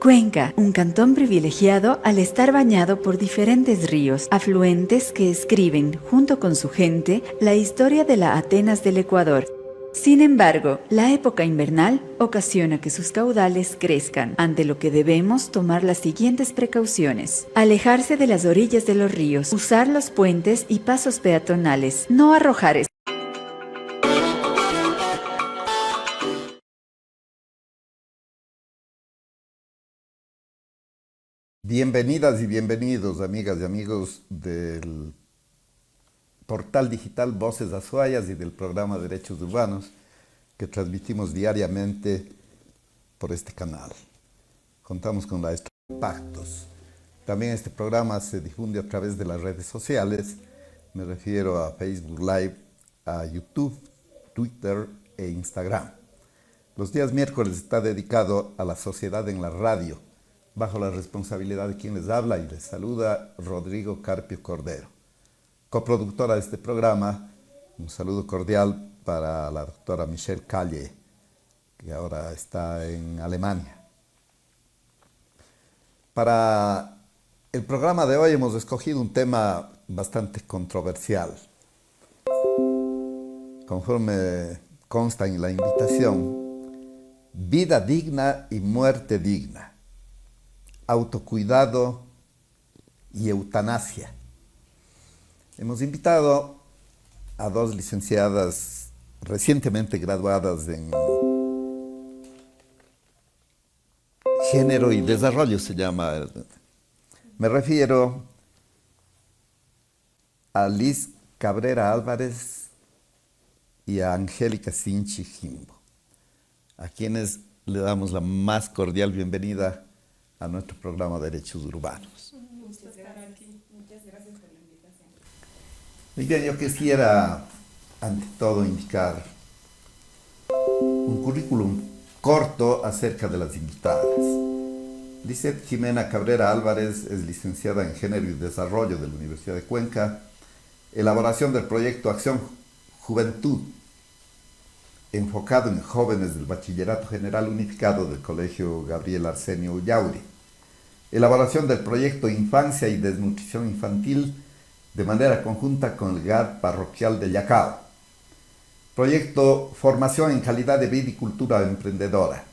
Cuenca, un cantón privilegiado al estar bañado por diferentes ríos, afluentes que escriben, junto con su gente, la historia de la Atenas del Ecuador. Sin embargo, la época invernal ocasiona que sus caudales crezcan, ante lo que debemos tomar las siguientes precauciones. Alejarse de las orillas de los ríos, usar los puentes y pasos peatonales, no arrojar Bienvenidas y bienvenidos, amigas y amigos del portal digital Voces Azuayas y del programa Derechos Urbanos que transmitimos diariamente por este canal. Contamos con la estrategia de Pactos. También este programa se difunde a través de las redes sociales. Me refiero a Facebook Live, a YouTube, Twitter e Instagram. Los días miércoles está dedicado a la sociedad en la radio, bajo la responsabilidad de quien les habla y les saluda, Rodrigo Carpio Cordero. Coproductora de este programa, un saludo cordial para la doctora Michelle Calle, que ahora está en Alemania. Para el programa de hoy hemos escogido un tema bastante controversial. Conforme consta en la invitación, vida digna y muerte digna. Autocuidado y eutanasia. Hemos invitado a dos licenciadas recientemente graduadas en género y desarrollo, se llama. Me refiero a Liz Cabrera Álvarez y a Angélica Sinchi Jimbo, a quienes le damos la más cordial bienvenida a nuestro programa Derechos Urbanos. Muchas gracias por la invitación. Muy bien, yo quisiera ante todo indicar un currículum corto acerca de las invitadas. Lizeth Jimena Cabrera Álvarez es licenciada en Género y Desarrollo de la Universidad de Cuenca, elaboración del proyecto Acción Juventud, enfocado en jóvenes del Bachillerato General Unificado del Colegio Gabriel Arsenio Ullauri. Elaboración del proyecto Infancia y Desnutrición Infantil de manera conjunta con el GAD parroquial de Yacao. Proyecto Formación en Calidad de Vida y Cultura Emprendedora.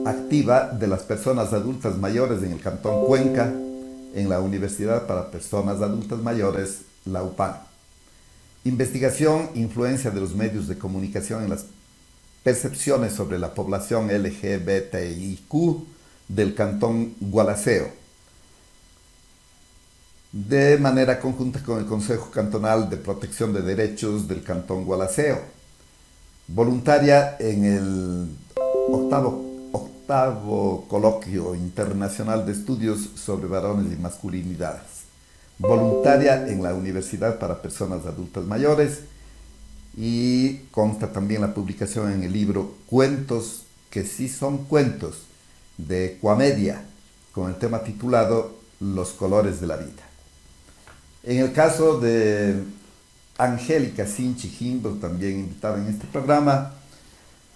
Activa de las personas adultas mayores en el Cantón Cuenca, en la Universidad para Personas Adultas Mayores, la UPAN. Investigación, influencia de los medios de comunicación en las percepciones sobre la población LGBTIQ del Cantón Gualaceo, de manera conjunta con el Consejo Cantonal de Protección de Derechos del Cantón Gualaceo. Voluntaria en el octavo Coloquio Internacional de Estudios sobre Varones y Masculinidades. Voluntaria en la Universidad para Personas Adultas Mayores, y consta también la publicación en el libro Cuentos que sí son cuentos, de Equamedia, con el tema titulado Los colores de la vida. En el caso de Angélica Sinchi Jimbo, también invitada en este programa,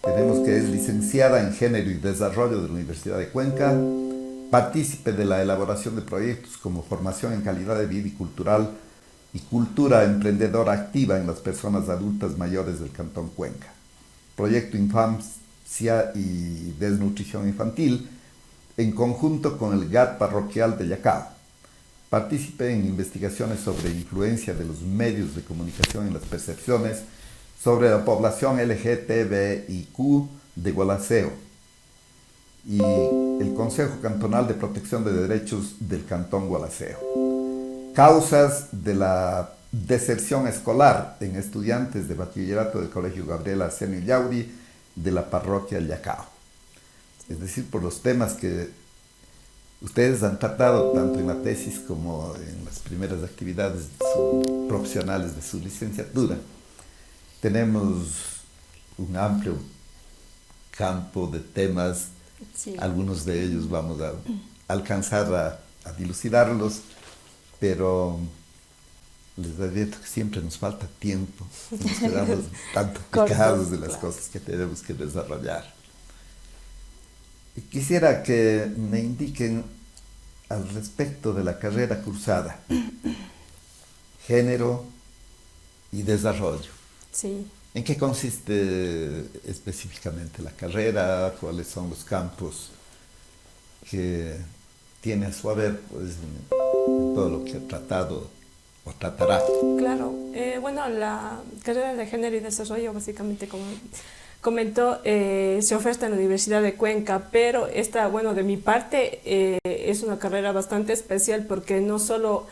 tenemos que es licenciada en Género y Desarrollo de la Universidad de Cuenca, partícipe de la elaboración de proyectos como Formación en Calidad de Vida y Cultura Emprendedora Activa en las Personas Adultas Mayores del Cantón Cuenca, Proyecto Infancia y Desnutrición Infantil, en conjunto con el GAD parroquial de Yacao. Partícipe en investigaciones sobre influencia de los medios de comunicación en las percepciones sobre la población LGTBIQ de Gualaceo y el Consejo Cantonal de Protección de Derechos del Cantón Gualaceo. Causas de la deserción escolar en estudiantes de bachillerato del Colegio Gabriel Arsenio Llauri de la parroquia Yacao. Es decir, por los temas que ustedes han tratado tanto en la tesis como en las primeras actividades profesionales de su licenciatura. Tenemos un amplio campo de temas, sí. Algunos de ellos vamos a alcanzar a dilucidarlos, pero les advierto que siempre nos falta tiempo, nos quedamos tanto picados de las cosas que tenemos que desarrollar. Quisiera que me indiquen al respecto de la carrera cursada, género y desarrollo. Sí. ¿En qué consiste específicamente la carrera? ¿Cuáles son los campos que tiene a su haber, pues, en todo lo que ha tratado o tratará? Claro, bueno, la carrera de género y desarrollo, básicamente, como comentó, se oferta en la Universidad de Cuenca, pero esta, bueno, de mi parte, es una carrera bastante especial porque no solo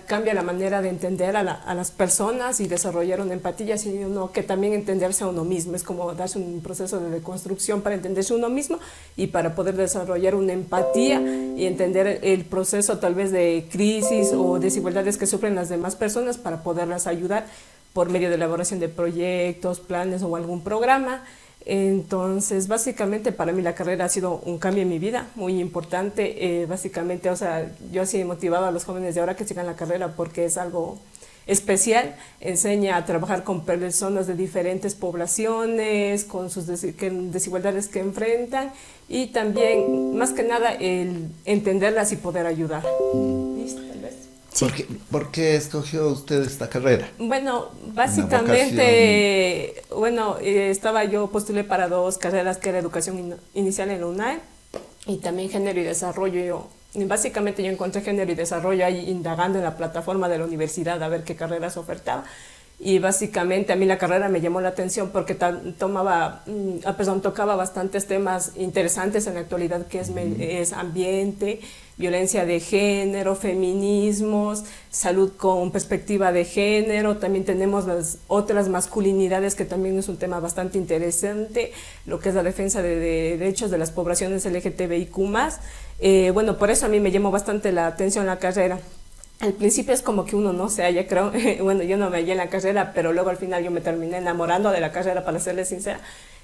cambia la manera de entender a las personas y desarrollar una empatía, sino que también entenderse a uno mismo. Es como darse un proceso de deconstrucción para entenderse a uno mismo y para poder desarrollar una empatía y entender el proceso tal vez de crisis o desigualdades que sufren las demás personas para poderlas ayudar por medio de elaboración de proyectos, planes o algún programa. Entonces, básicamente para mí la carrera ha sido un cambio en mi vida muy importante. Básicamente, o sea, yo así he motivado a los jóvenes de ahora que sigan la carrera porque es algo especial. Enseña a trabajar con personas de diferentes poblaciones, con sus desigualdades que enfrentan y también, más que nada, el entenderlas y poder ayudar. ¿Listo? Tal vez. Sí. ¿Por qué escogió usted esta carrera? Bueno, básicamente, bueno, yo postulé para 2 carreras, que era educación inicial en la UNAE y también género y desarrollo. Y básicamente yo encontré género y desarrollo ahí indagando en la plataforma de la universidad a ver qué carreras ofertaba. Y básicamente a mí la carrera me llamó la atención porque tocaba bastantes temas interesantes en la actualidad, que es ambiente, violencia de género, feminismos, salud con perspectiva de género. También tenemos las otras masculinidades, que también es un tema bastante interesante, lo que es la defensa de derechos de las poblaciones LGTBIQ+. Bueno, por eso a mí me llamó bastante la atención la carrera. Al principio es como que uno no se halla, creo. Bueno, yo no me hallé en la carrera, pero luego al final yo me terminé enamorando de la carrera, para serles sincera,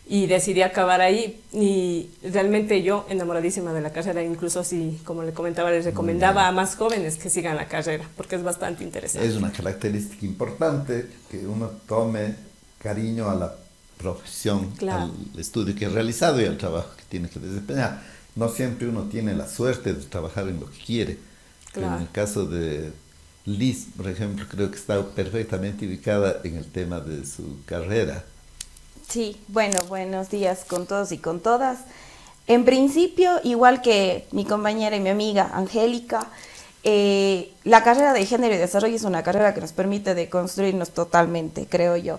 y decidí acabar ahí. Y realmente yo enamoradísima de la carrera, incluso si, como le comentaba, les recomendaba a más jóvenes que sigan la carrera, porque es bastante interesante. Es una característica importante que uno tome cariño a la profesión, claro, al estudio que ha realizado y al trabajo que tiene que desempeñar. No siempre uno tiene la suerte de trabajar en lo que quiere. Claro. En el caso de Liz, por ejemplo, creo que está perfectamente ubicada en el tema de su carrera. Sí, bueno, buenos días con todos y con todas. En principio, igual que mi compañera y mi amiga Angélica, la carrera de género y desarrollo es una carrera que nos permite deconstruirnos totalmente, creo yo.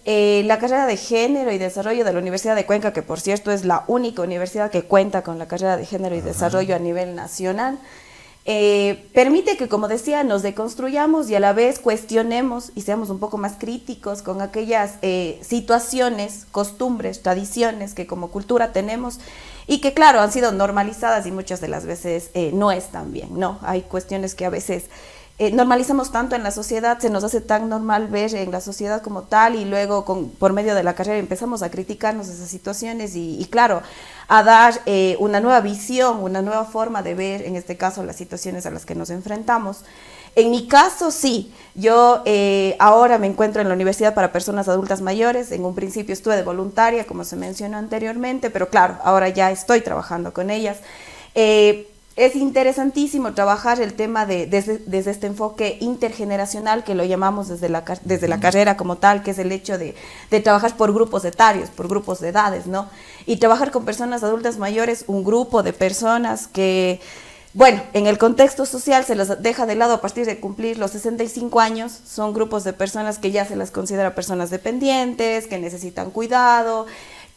La carrera de género y desarrollo de la Universidad de Cuenca, que por cierto es la única universidad que cuenta con la carrera de género y desarrollo a nivel nacional, permite que, como decía, nos deconstruyamos y a la vez cuestionemos y seamos un poco más críticos con aquellas situaciones, costumbres, tradiciones que como cultura tenemos y que, claro, han sido normalizadas y muchas de las veces no están bien, ¿no? Hay cuestiones que a veces normalizamos tanto en la sociedad, se nos hace tan normal ver en la sociedad como tal, y luego por medio de la carrera empezamos a criticarnos esas situaciones y claro, a dar una nueva visión, una nueva forma de ver, en este caso, las situaciones a las que nos enfrentamos. En mi caso, sí, yo ahora me encuentro en la Universidad para Personas Adultas Mayores. En un principio estuve de voluntaria, como se mencionó anteriormente, pero claro, ahora ya estoy trabajando con ellas. Es interesantísimo trabajar el tema desde este enfoque intergeneracional, que lo llamamos desde la carrera como tal, que es el hecho de trabajar por grupos etarios, por grupos de edades, ¿no? Y trabajar con personas adultas mayores, un grupo de personas que, bueno, en el contexto social se los deja de lado a partir de cumplir los 65 años, son grupos de personas que ya se las considera personas dependientes, que necesitan cuidado,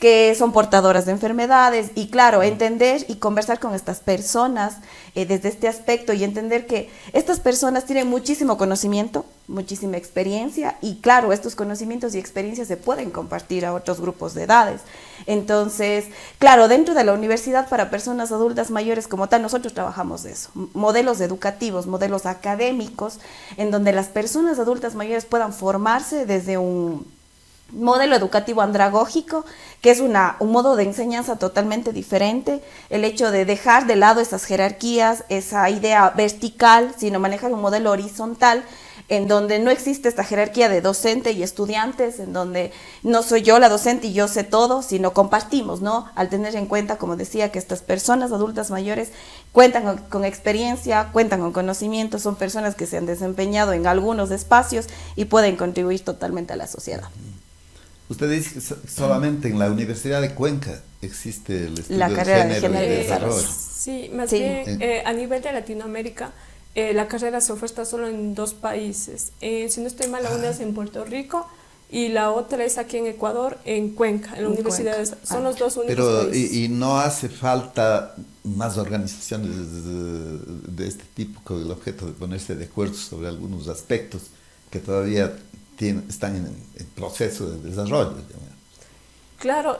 que son portadoras de enfermedades, y claro, entender y conversar con estas personas desde este aspecto y entender que estas personas tienen muchísimo conocimiento, muchísima experiencia y claro, estos conocimientos y experiencias se pueden compartir a otros grupos de edades. Entonces, claro, dentro de la universidad para personas adultas mayores como tal, nosotros trabajamos de eso, modelos educativos, modelos académicos, en donde las personas adultas mayores puedan formarse desde un modelo educativo andragógico, que es un modo de enseñanza totalmente diferente, el hecho de dejar de lado esas jerarquías, esa idea vertical, sino manejar un modelo horizontal, en donde no existe esta jerarquía de docente y estudiantes, en donde no soy yo la docente y yo sé todo, sino compartimos, ¿no? Al tener en cuenta, como decía, que estas personas adultas mayores cuentan con experiencia, cuentan con conocimiento, son personas que se han desempeñado en algunos espacios y pueden contribuir totalmente a la sociedad. Usted dice que solamente en la Universidad de Cuenca existe el estudio La de carrera de género y género y desarrollo. Sí, más Sí. bien a nivel de Latinoamérica, la carrera se oferta solo en 2 países. Si no estoy mal, una es en Puerto Rico y la otra es aquí en Ecuador, en Cuenca, en la Universidad. Son los dos únicos Pero, países. y no hace falta más organizaciones de este tipo con el objeto de ponerse de acuerdo sobre algunos aspectos que todavía están en proceso de desarrollo. Claro,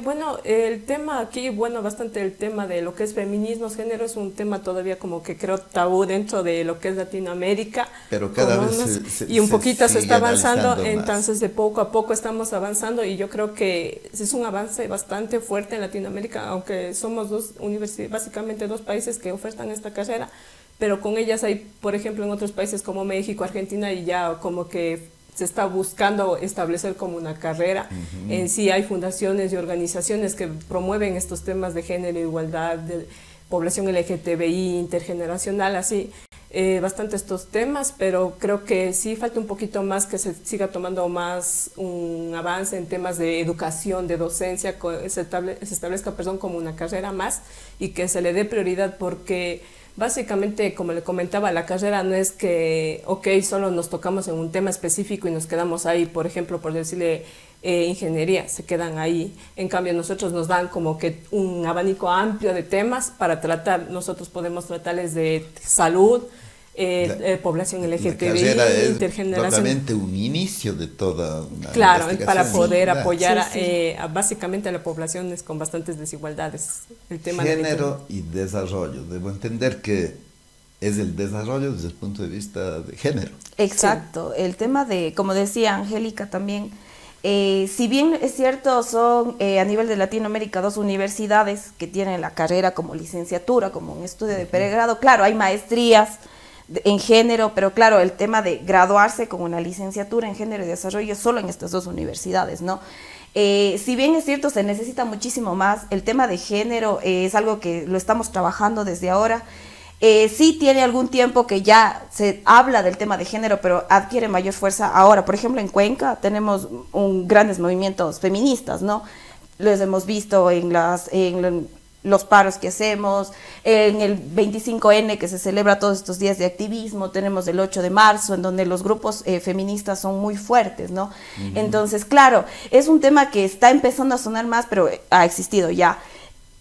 bueno, el tema aquí, bueno, bastante el tema de lo que es feminismos, género, es un tema todavía como que creo tabú dentro de lo que es Latinoamérica. Pero cada como vez y un poquito se sigue está avanzando, analizando más. entonces de poco a poco estamos avanzando y yo creo que es un avance bastante fuerte en Latinoamérica, aunque somos básicamente 2 países que ofertan esta carrera, pero con ellas hay, por ejemplo, en otros países como México, Argentina, y ya como que se está buscando establecer como una carrera. En sí hay fundaciones y organizaciones que promueven estos temas de género, igualdad, de población LGTBI, intergeneracional, así, bastante estos temas, pero creo que sí falta un poquito más que se siga tomando más un avance en temas de educación, de docencia, se establezca, como una carrera más y que se le dé prioridad porque básicamente, como le comentaba, la carrera no es que, solo nos tocamos en un tema específico y nos quedamos ahí, por ejemplo, por decirle ingeniería, se quedan ahí. En cambio, nosotros nos dan como que un abanico amplio de temas para tratar. Nosotros podemos tratarles de salud, población LGTBI, La carrera es intergeneración. totalmente un inicio de toda una Claro, investigación. para poder Claro. apoyar Sí. básicamente a la población con bastantes desigualdades. El tema Género y desarrollo. Debo entender que es el desarrollo desde el punto de vista de género. Exacto, el tema de, como decía Angélica también, si bien es cierto, son a nivel de Latinoamérica 2 universidades que tienen la carrera como licenciatura, como un estudio de pregrado, claro, hay maestrías en género, pero claro, el tema de graduarse con una licenciatura en género y desarrollo solo en estas 2 universidades, ¿no? Si bien es cierto, se necesita muchísimo más, el tema de género es algo que lo estamos trabajando desde ahora. Sí tiene algún tiempo que ya se habla del tema de género, pero adquiere mayor fuerza ahora. Por ejemplo, en Cuenca tenemos grandes movimientos feministas, ¿no? Los hemos visto en los paros que hacemos, en el 25N que se celebra todos estos días de activismo, tenemos el 8 de marzo en donde los grupos feministas son muy fuertes, ¿no? Entonces, claro, es un tema que está empezando a sonar más, pero ha existido ya.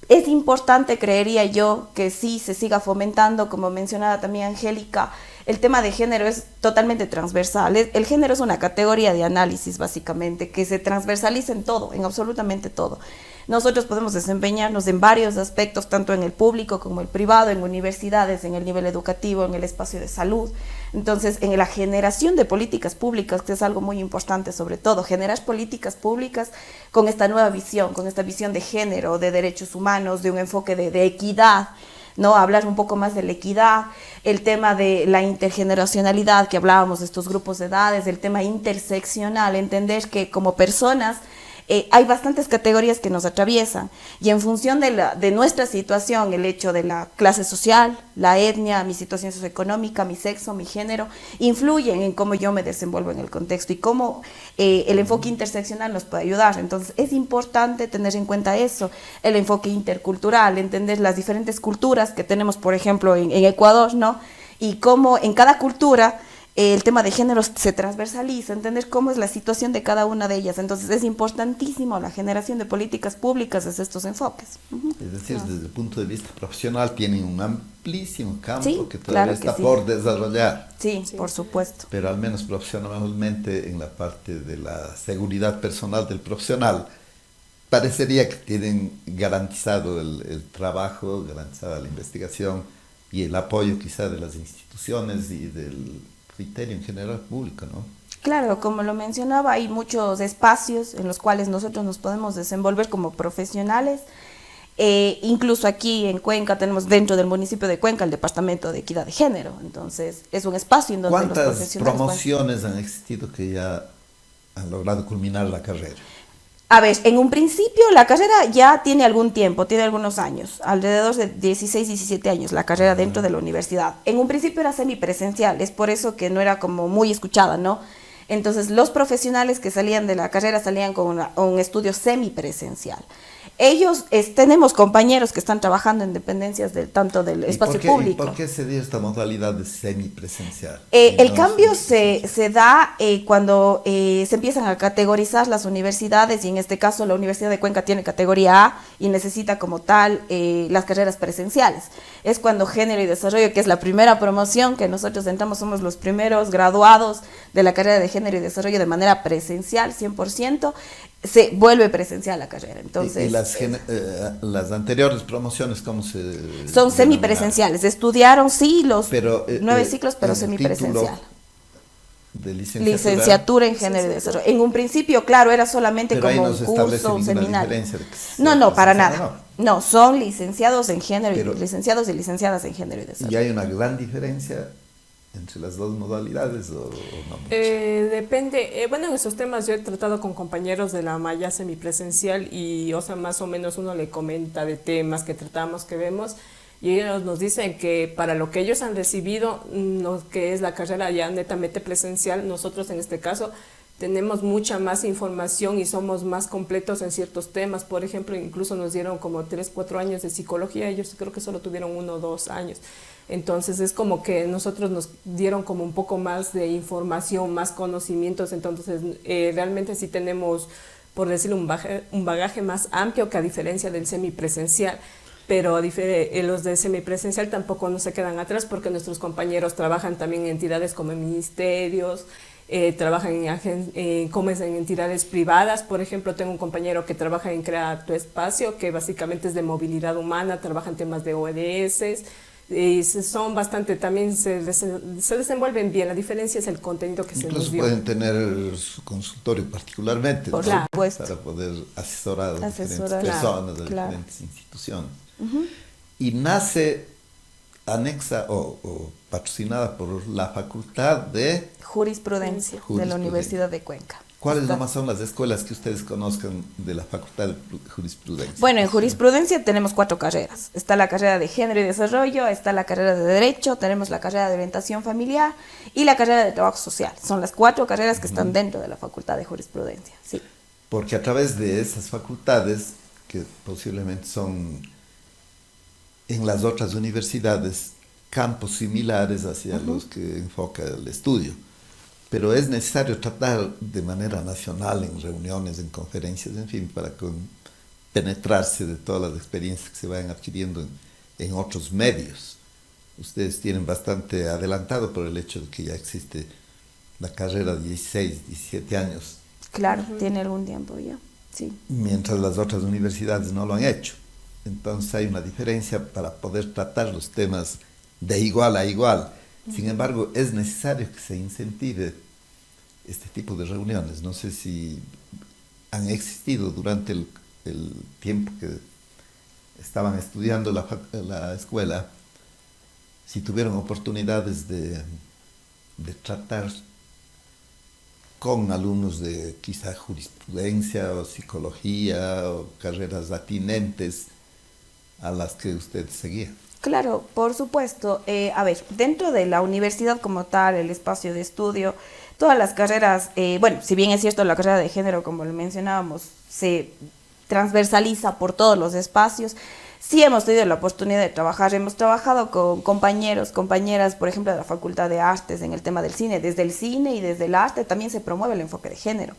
Es importante, creería yo, que sí se siga fomentando, como mencionaba también Angélica, el tema de género es totalmente transversal. El género es una categoría de análisis, básicamente, que se transversaliza en todo, en absolutamente todo. Nosotros podemos desempeñarnos en varios aspectos, tanto en el público como el privado, en universidades, en el nivel educativo, en el espacio de salud. Entonces, en la generación de políticas públicas, que es algo muy importante sobre todo, generar políticas públicas con esta nueva visión, con esta visión de género, de derechos humanos, de un enfoque de equidad, ¿no? Hablar un poco más de la equidad, el tema de la intergeneracionalidad que hablábamos de estos grupos de edades, el tema interseccional, entender que como personas hay bastantes categorías que nos atraviesan y en función de nuestra situación, el hecho de la clase social, la etnia, mi situación socioeconómica, mi sexo, mi género, influyen en cómo yo me desenvuelvo en el contexto y cómo el enfoque interseccional nos puede ayudar. Entonces es importante tener en cuenta eso, el enfoque intercultural, entender las diferentes culturas que tenemos, por ejemplo, en Ecuador, ¿no? Y cómo en cada cultura el tema de género se transversaliza, entender cómo es la situación de cada una de ellas. Entonces es importantísimo la generación de políticas públicas desde estos enfoques. Es decir, desde el punto de vista profesional tienen un amplísimo campo Sí, que todavía claro que está sí. por desarrollar. Sí, por supuesto. Pero al menos profesionalmente en la parte de la seguridad personal del profesional, parecería que tienen garantizado el trabajo, garantizada la investigación y el apoyo quizá de las instituciones y del criterio en general público, ¿no? Claro, como lo mencionaba, hay muchos espacios en los cuales nosotros nos podemos desenvolver como profesionales. Incluso aquí en Cuenca tenemos dentro del municipio de Cuenca el Departamento de Equidad de Género. Entonces es un espacio en donde los ¿Cuántas profesionales promociones han existido que ya han logrado culminar la carrera? A ver, en un principio la carrera ya tiene algún tiempo, tiene algunos años, alrededor de 16, 17 años la carrera dentro de la universidad. En un principio era semipresencial, es por eso que no era como muy escuchada, ¿no? Entonces los profesionales que salían de la carrera salían con un estudio semipresencial. Ellos, tenemos compañeros que están trabajando en dependencias tanto del espacio público. ¿Y por qué se dio esta modalidad de semipresencial? El cambio se da cuando se empiezan a categorizar las universidades, y en este caso la Universidad de Cuenca tiene categoría A y necesita como tal las carreras presenciales. Es cuando Género y Desarrollo, que es la primera promoción que nosotros entramos, somos los primeros graduados de la carrera de Género y Desarrollo de manera presencial, 100%, se vuelve presencial la carrera. Entonces, ¿Y las anteriores promociones cómo se son denominaron? semipresenciales, estudiaron sí los 9 ciclos, pero en el semipresencial. título de Licenciatura en Género y Desarrollo. En un principio, claro, era solamente pero ahí como no un se establece curso, un ninguna seminario. diferencia de que No, sea no, para presencial nada. o No, son licenciados en Género, Pero- licenciados y licenciadas en Género y ¿Y Desarrollo. hay una gran diferencia entre las dos modalidades o no mucho? Depende, bueno, en esos temas yo he tratado con compañeros de la malla semipresencial y, o sea, más o menos uno le comenta de temas que tratamos, que vemos, y ellos nos dicen que para lo que ellos han recibido, lo que es la carrera ya netamente presencial, nosotros en este caso tenemos mucha más información y somos más completos en ciertos temas. Por ejemplo, incluso nos dieron como 3, 4 años de psicología, ellos creo que solo tuvieron 1 o 2 años. Entonces es como que nosotros nos dieron como un poco más de información, más conocimientos, entonces realmente sí tenemos, por decirlo, un bagaje más amplio que a diferencia del semipresencial. Pero los de semipresencial tampoco no se quedan atrás porque nuestros compañeros trabajan también en entidades como en ministerios, trabajan como en entidades privadas. Por ejemplo, tengo un compañero que trabaja en Crea Tu Espacio, que básicamente es de movilidad humana, trabaja en temas de ODS, y son bastante, también se desenvuelven bien. La diferencia es el contenido que se Incluso nos dio. pueden tener su consultorio particularmente, Por ¿no? supuesto. Para poder asesorar a diferentes Asesorar, personas, a claro. diferentes instituciones. Y nace anexa o patrocinada por la Facultad de... Jurisprudencia de la Jurisprudencia. Universidad de Cuenca. ¿Cuáles Está- nomás son las escuelas que ustedes conozcan de la Facultad de Jurisprudencia? Bueno, en jurisprudencia tenemos 4 carreras. Está la carrera de Género y Desarrollo, está la carrera de Derecho, tenemos la carrera de Orientación Familiar y la carrera de Trabajo Social. Son las 4 carreras que están dentro de la Facultad de Jurisprudencia. Sí. Porque a través de esas facultades, que posiblemente son en las otras universidades campos similares hacia los que enfoca el estudio, pero es necesario tratar de manera nacional en reuniones, en conferencias, en fin, para penetrarse de todas las experiencias que se vayan adquiriendo en otros medios. Ustedes tienen bastante adelantado por el hecho de que ya existe la carrera de 16, 17 años, Claro, tiene algún tiempo ya. Sí. mientras las otras universidades no lo han hecho. Entonces hay una diferencia para poder tratar los temas de igual a igual. Sin embargo, es necesario que se incentive este tipo de reuniones. No sé si han existido durante el tiempo que estaban estudiando la escuela, si tuvieron oportunidades de tratar con alumnos de quizá jurisprudencia o psicología o carreras atinentes a las que usted seguía. Claro, por supuesto. A ver, dentro de la universidad como tal, el espacio de estudio, todas las carreras, bueno, si bien es cierto la carrera de género, como lo mencionábamos, se transversaliza por todos los espacios, sí hemos tenido la oportunidad de trabajar. Hemos trabajado con compañeros, compañeras, por ejemplo, de la Facultad de Artes en el tema del cine. Desde el cine y desde el arte también se promueve el enfoque de género.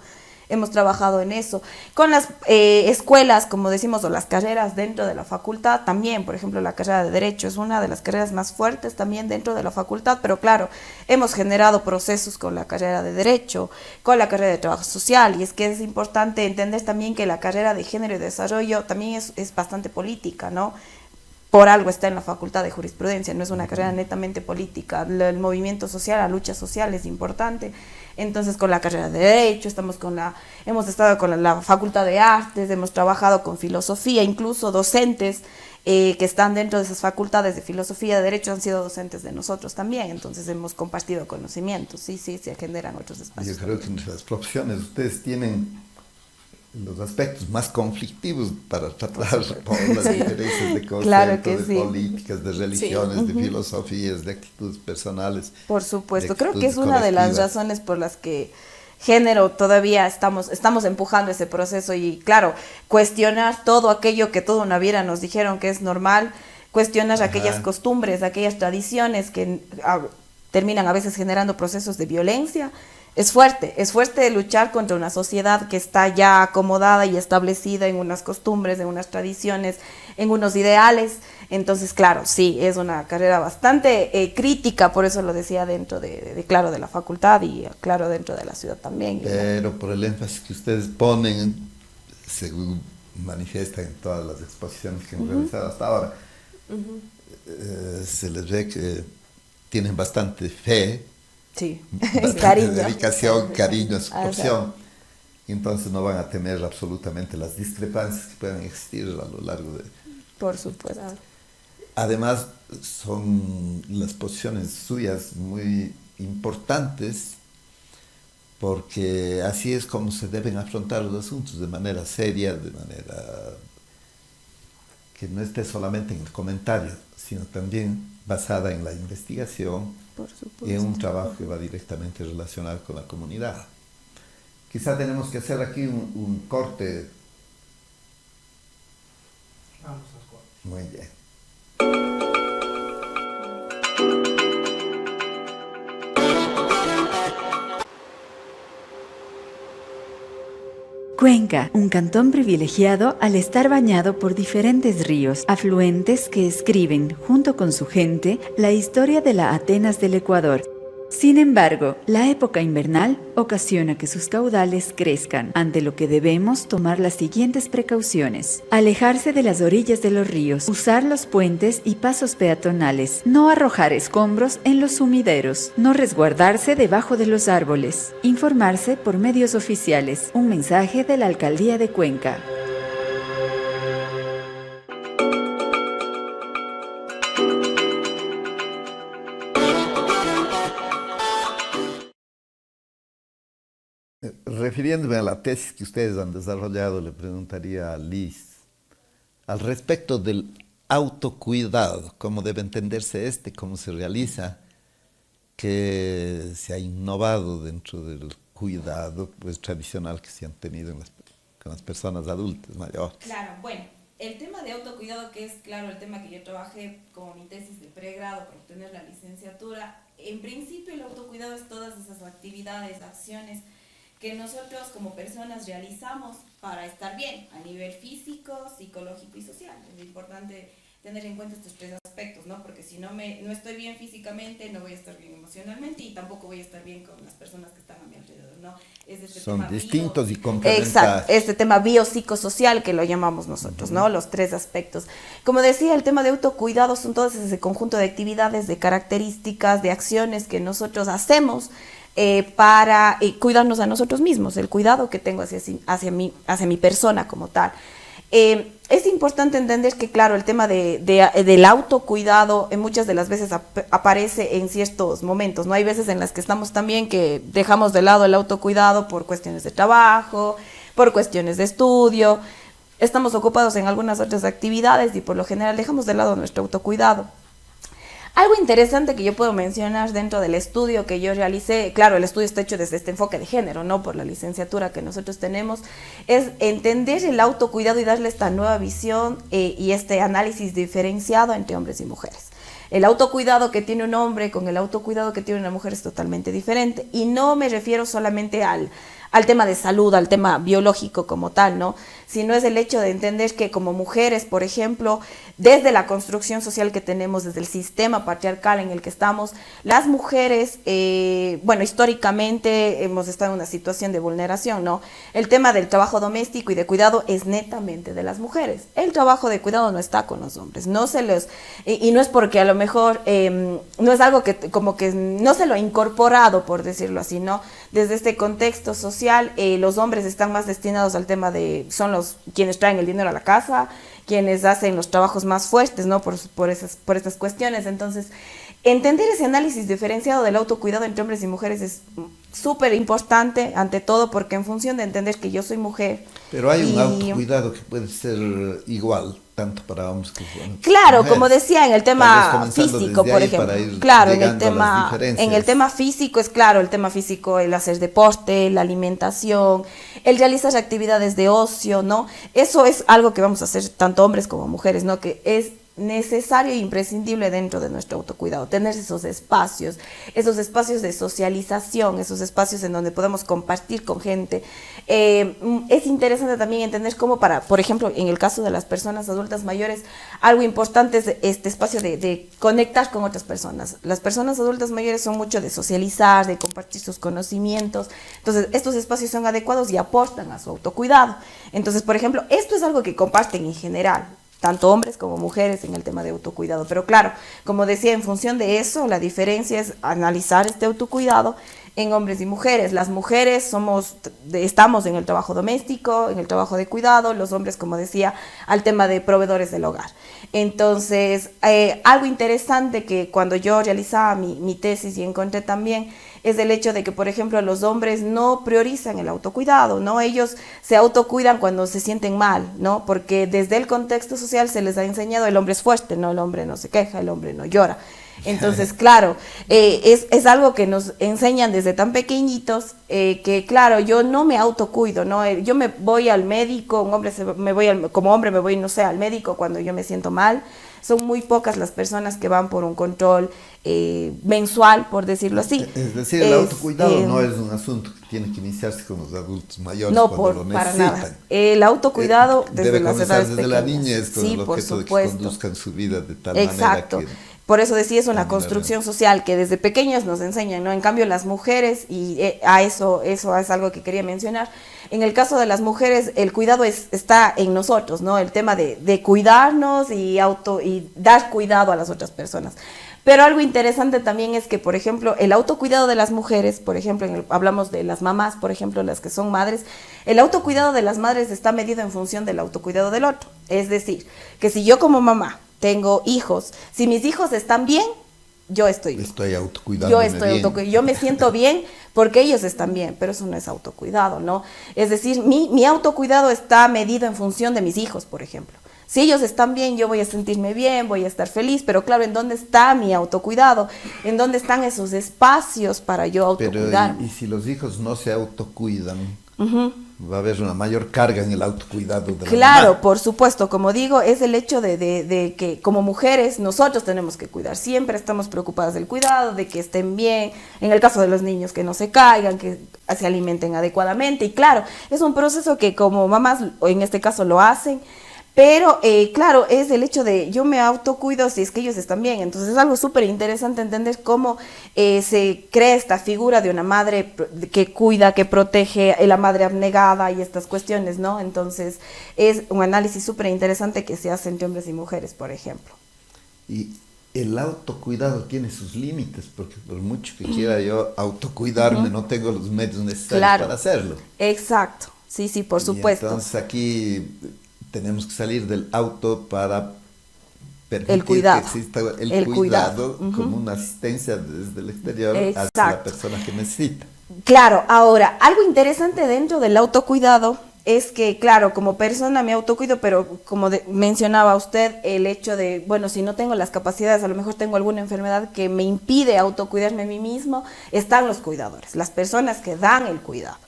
Hemos trabajado en eso. Con las escuelas, como decimos, o las carreras dentro de la facultad también. Por ejemplo, la carrera de Derecho es una de las carreras más fuertes también dentro de la facultad, pero claro, hemos generado procesos con la carrera de Derecho, con la carrera de Trabajo Social, y es que es importante entender también que la carrera de Género y Desarrollo también es bastante política, ¿no? Por algo está en la Facultad de Jurisprudencia, no es una carrera netamente política. El movimiento social, la lucha social es importante. Entonces, con la carrera de Derecho, hemos estado con la Facultad de Artes, hemos trabajado con Filosofía, incluso docentes que están dentro de esas facultades de Filosofía, de Derecho, han sido docentes de nosotros también. Entonces, hemos compartido conocimientos, sí, se generan otros espacios. Yo creo que entre las profesiones ustedes tienen los aspectos más conflictivos para tratar por las diferencias de concepto, Claro que de sí. políticas, de religiones, de filosofías, de actitudes personales. Por supuesto, de creo que es una de las colectivas. razones por las que género todavía estamos empujando ese proceso y claro, cuestionar todo aquello que toda una vida nos dijeron que es normal, cuestionar aquellas costumbres, aquellas tradiciones que terminan a veces generando procesos de violencia. Es fuerte luchar contra una sociedad que está ya acomodada y establecida en unas costumbres, en unas tradiciones, en unos ideales. Entonces, claro, sí, es una carrera bastante crítica, por eso lo decía dentro claro, de la facultad y claro, dentro de la ciudad también. Pero por el énfasis que ustedes ponen, según manifiestan en todas las exposiciones que han realizado hasta ahora, se les ve que tienen bastante fe, Sí, bastante cariño. dedicación, cariño a su Ajá. profesión. Y entonces no van a temer absolutamente las discrepancias que puedan existir a lo largo de... Por supuesto. Además, son las posiciones suyas muy importantes porque así es como se deben afrontar los asuntos, de manera seria, de manera que no esté solamente en el comentario, sino también basada en la investigación Por supuesto. y en un trabajo que va directamente relacionado con la comunidad. Quizá tenemos que hacer aquí un corte. Vamos al corte. Muy bien. Cuenca, un cantón privilegiado al estar bañado por diferentes ríos, afluentes que escriben, junto con su gente, la historia de la Atenas del Ecuador. Sin embargo, la época invernal ocasiona que sus caudales crezcan, ante lo que debemos tomar las siguientes precauciones. Alejarse de las orillas de los ríos, usar los puentes y pasos peatonales, no arrojar escombros en los sumideros, no resguardarse debajo de los árboles, informarse por medios oficiales. Un mensaje de la Alcaldía de Cuenca. Refiriéndome a la tesis que ustedes han desarrollado, le preguntaría a Liz al respecto del autocuidado, cómo debe entenderse cómo se realiza, que se ha innovado dentro del cuidado pues, tradicional que se han tenido con las personas adultas mayores. Claro, bueno, el tema de autocuidado, que es claro el tema que yo trabajé como mi tesis de pregrado para obtener la licenciatura, en principio el autocuidado es todas esas actividades, acciones que nosotros como personas realizamos para estar bien a nivel físico, psicológico y social. Es importante tener en cuenta estos tres aspectos, ¿no? Porque si no estoy bien físicamente, no voy a estar bien emocionalmente y tampoco voy a estar bien con las personas que están a mi alrededor, ¿no? Es este Son tema distintos y complementarios. Exacto, este tema biopsicosocial que lo llamamos nosotros, ¿no? Los tres aspectos. Como decía, el tema de autocuidado son todo ese conjunto de actividades, de características, de acciones que nosotros hacemos para cuidarnos a nosotros mismos, el cuidado que tengo hacia mi persona como tal. Es importante entender que, claro, el tema del autocuidado muchas de las veces aparece en ciertos momentos, ¿no? Hay veces en las que estamos también que dejamos de lado el autocuidado por cuestiones de trabajo, por cuestiones de estudio, estamos ocupados en algunas otras actividades y por lo general dejamos de lado nuestro autocuidado. Algo interesante que yo puedo mencionar dentro del estudio que yo realicé, claro, el estudio está hecho desde este enfoque de género, no por la licenciatura que nosotros tenemos, es entender el autocuidado y darle esta nueva visión y este análisis diferenciado entre hombres y mujeres. El autocuidado que tiene un hombre con el autocuidado que tiene una mujer es totalmente diferente. Y no me refiero solamente al tema de salud, al tema biológico como tal, ¿no? Sino es el hecho de entender que como mujeres, por ejemplo, desde la construcción social que tenemos, desde el sistema patriarcal en el que estamos, las mujeres, bueno, históricamente hemos estado en una situación de vulneración, ¿no? El tema del trabajo doméstico y de cuidado es netamente de las mujeres. El trabajo de cuidado no está con los hombres, no se los, y no es porque a lo mejor no es algo que como que no se lo ha incorporado, por decirlo así, ¿no? Desde este contexto social, los hombres están más destinados al tema de, son los quienes traen el dinero a la casa, quienes hacen los trabajos más fuertes, ¿no? Por estas cuestiones. Entonces, entender ese análisis diferenciado del autocuidado entre hombres y mujeres es súper importante, ante todo, porque en función de entender que yo soy mujer... Pero hay un autocuidado que puede ser igual, tanto para hombres que para claro, mujeres. Como decía, en el tema físico, por ejemplo. Claro, en el tema físico es claro, el tema físico, el hacer deporte, la alimentación, el realizar actividades de ocio, ¿no? Eso es algo que vamos a hacer tanto hombres como mujeres, ¿no? Que es necesario e imprescindible dentro de nuestro autocuidado, tener esos espacios de socialización, esos espacios en donde podemos compartir con gente. Es interesante también entender cómo por ejemplo, en el caso de las personas adultas mayores, algo importante es este espacio de conectar con otras personas. Las personas adultas mayores son mucho de socializar, de compartir sus conocimientos, entonces estos espacios son adecuados y aportan a su autocuidado. Entonces, por ejemplo, esto es algo que comparten en general, tanto hombres como mujeres en el tema de autocuidado. Pero claro, como decía, en función de eso, la diferencia es analizar este autocuidado en hombres y mujeres. Las mujeres estamos en el trabajo doméstico, en el trabajo de cuidado, los hombres, como decía, al tema de proveedores del hogar. Entonces, algo interesante que cuando yo realizaba mi tesis y encontré también, es el hecho de que, por ejemplo, los hombres no priorizan el autocuidado, ¿no? Ellos se autocuidan cuando se sienten mal, ¿no? Porque desde el contexto social se les ha enseñado el hombre es fuerte, ¿no? El hombre no se queja, el hombre no llora. Entonces, claro, es algo que nos enseñan desde tan pequeñitos, que claro, yo no me autocuido, ¿no? Yo me voy al médico, como hombre me voy, no sé, al médico cuando yo me siento mal. Son muy pocas las personas que van por un control mensual, por decirlo así. Es decir, el autocuidado no es un asunto que tiene que iniciarse con los adultos mayores cuando lo necesitan. Para nada. El autocuidado desde las edades desde pequeñas. La niñez con el objeto de que conduzcan su vida de tal manera que... Por eso decía, es una construcción social que desde pequeños nos enseñan, ¿no? En cambio, las mujeres, y eso es algo que quería mencionar, en el caso de las mujeres, el cuidado está en nosotros, ¿no? El tema de cuidarnos y dar cuidado a las otras personas. Pero algo interesante también es que, por ejemplo, el autocuidado de las mujeres, por ejemplo, hablamos de las mamás, por ejemplo, las que son madres, el autocuidado de las madres está medido en función del autocuidado del otro. Es decir, que si yo como mamá tengo hijos, si mis hijos están bien, yo estoy bien. Estoy autocuidando. Yo me siento bien porque ellos están bien, pero eso no es autocuidado, ¿no? Es decir, mi autocuidado está medido en función de mis hijos, por ejemplo. Si ellos están bien, yo voy a sentirme bien, voy a estar feliz, pero claro, ¿en dónde está mi autocuidado? ¿En dónde están esos espacios para yo autocuidarme? Pero, ¿y si los hijos no se autocuidan? Va a haber una mayor carga en el autocuidado de la Claro, mamá. por supuesto, como digo, es el hecho de que como mujeres nosotros tenemos que cuidar, siempre estamos preocupadas del cuidado, de que estén bien, en el caso de los niños que no se caigan, que se alimenten adecuadamente, y claro, es un proceso que como mamás, o en este caso lo hacen, pero claro, es el hecho de yo me autocuido si es que ellos están bien. Entonces es algo súper interesante entender cómo se crea esta figura de una madre que cuida, que protege, la madre abnegada y estas cuestiones, ¿no? Entonces es un análisis súper interesante que se hace entre hombres y mujeres, por ejemplo. Y el autocuidado tiene sus límites, porque por mucho que quiera yo autocuidarme, no tengo los medios necesarios para hacerlo. Exacto, sí, por supuesto. Entonces aquí tenemos que salir del auto para permitir que exista el cuidado como una asistencia desde el exterior hacia la persona que necesita. Claro, ahora, algo interesante dentro del autocuidado es que, claro, como persona me autocuido, pero como mencionaba usted, el hecho de, bueno, si no tengo las capacidades, a lo mejor tengo alguna enfermedad que me impide autocuidarme a mí mismo, están los cuidadores, las personas que dan el cuidado.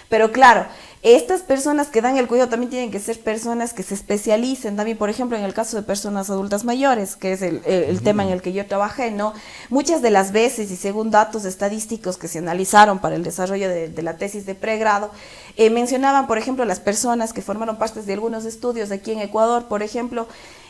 Pero claro, estas personas que dan el cuidado también tienen que ser personas que se especialicen. También, por ejemplo, en el caso de personas adultas mayores, que es el tema en el que yo trabajé, ¿no? Muchas de las veces, y según datos estadísticos que se analizaron para el desarrollo de la tesis de pregrado, mencionaban, por ejemplo, las personas que formaron parte de algunos estudios aquí en Ecuador, por ejemplo,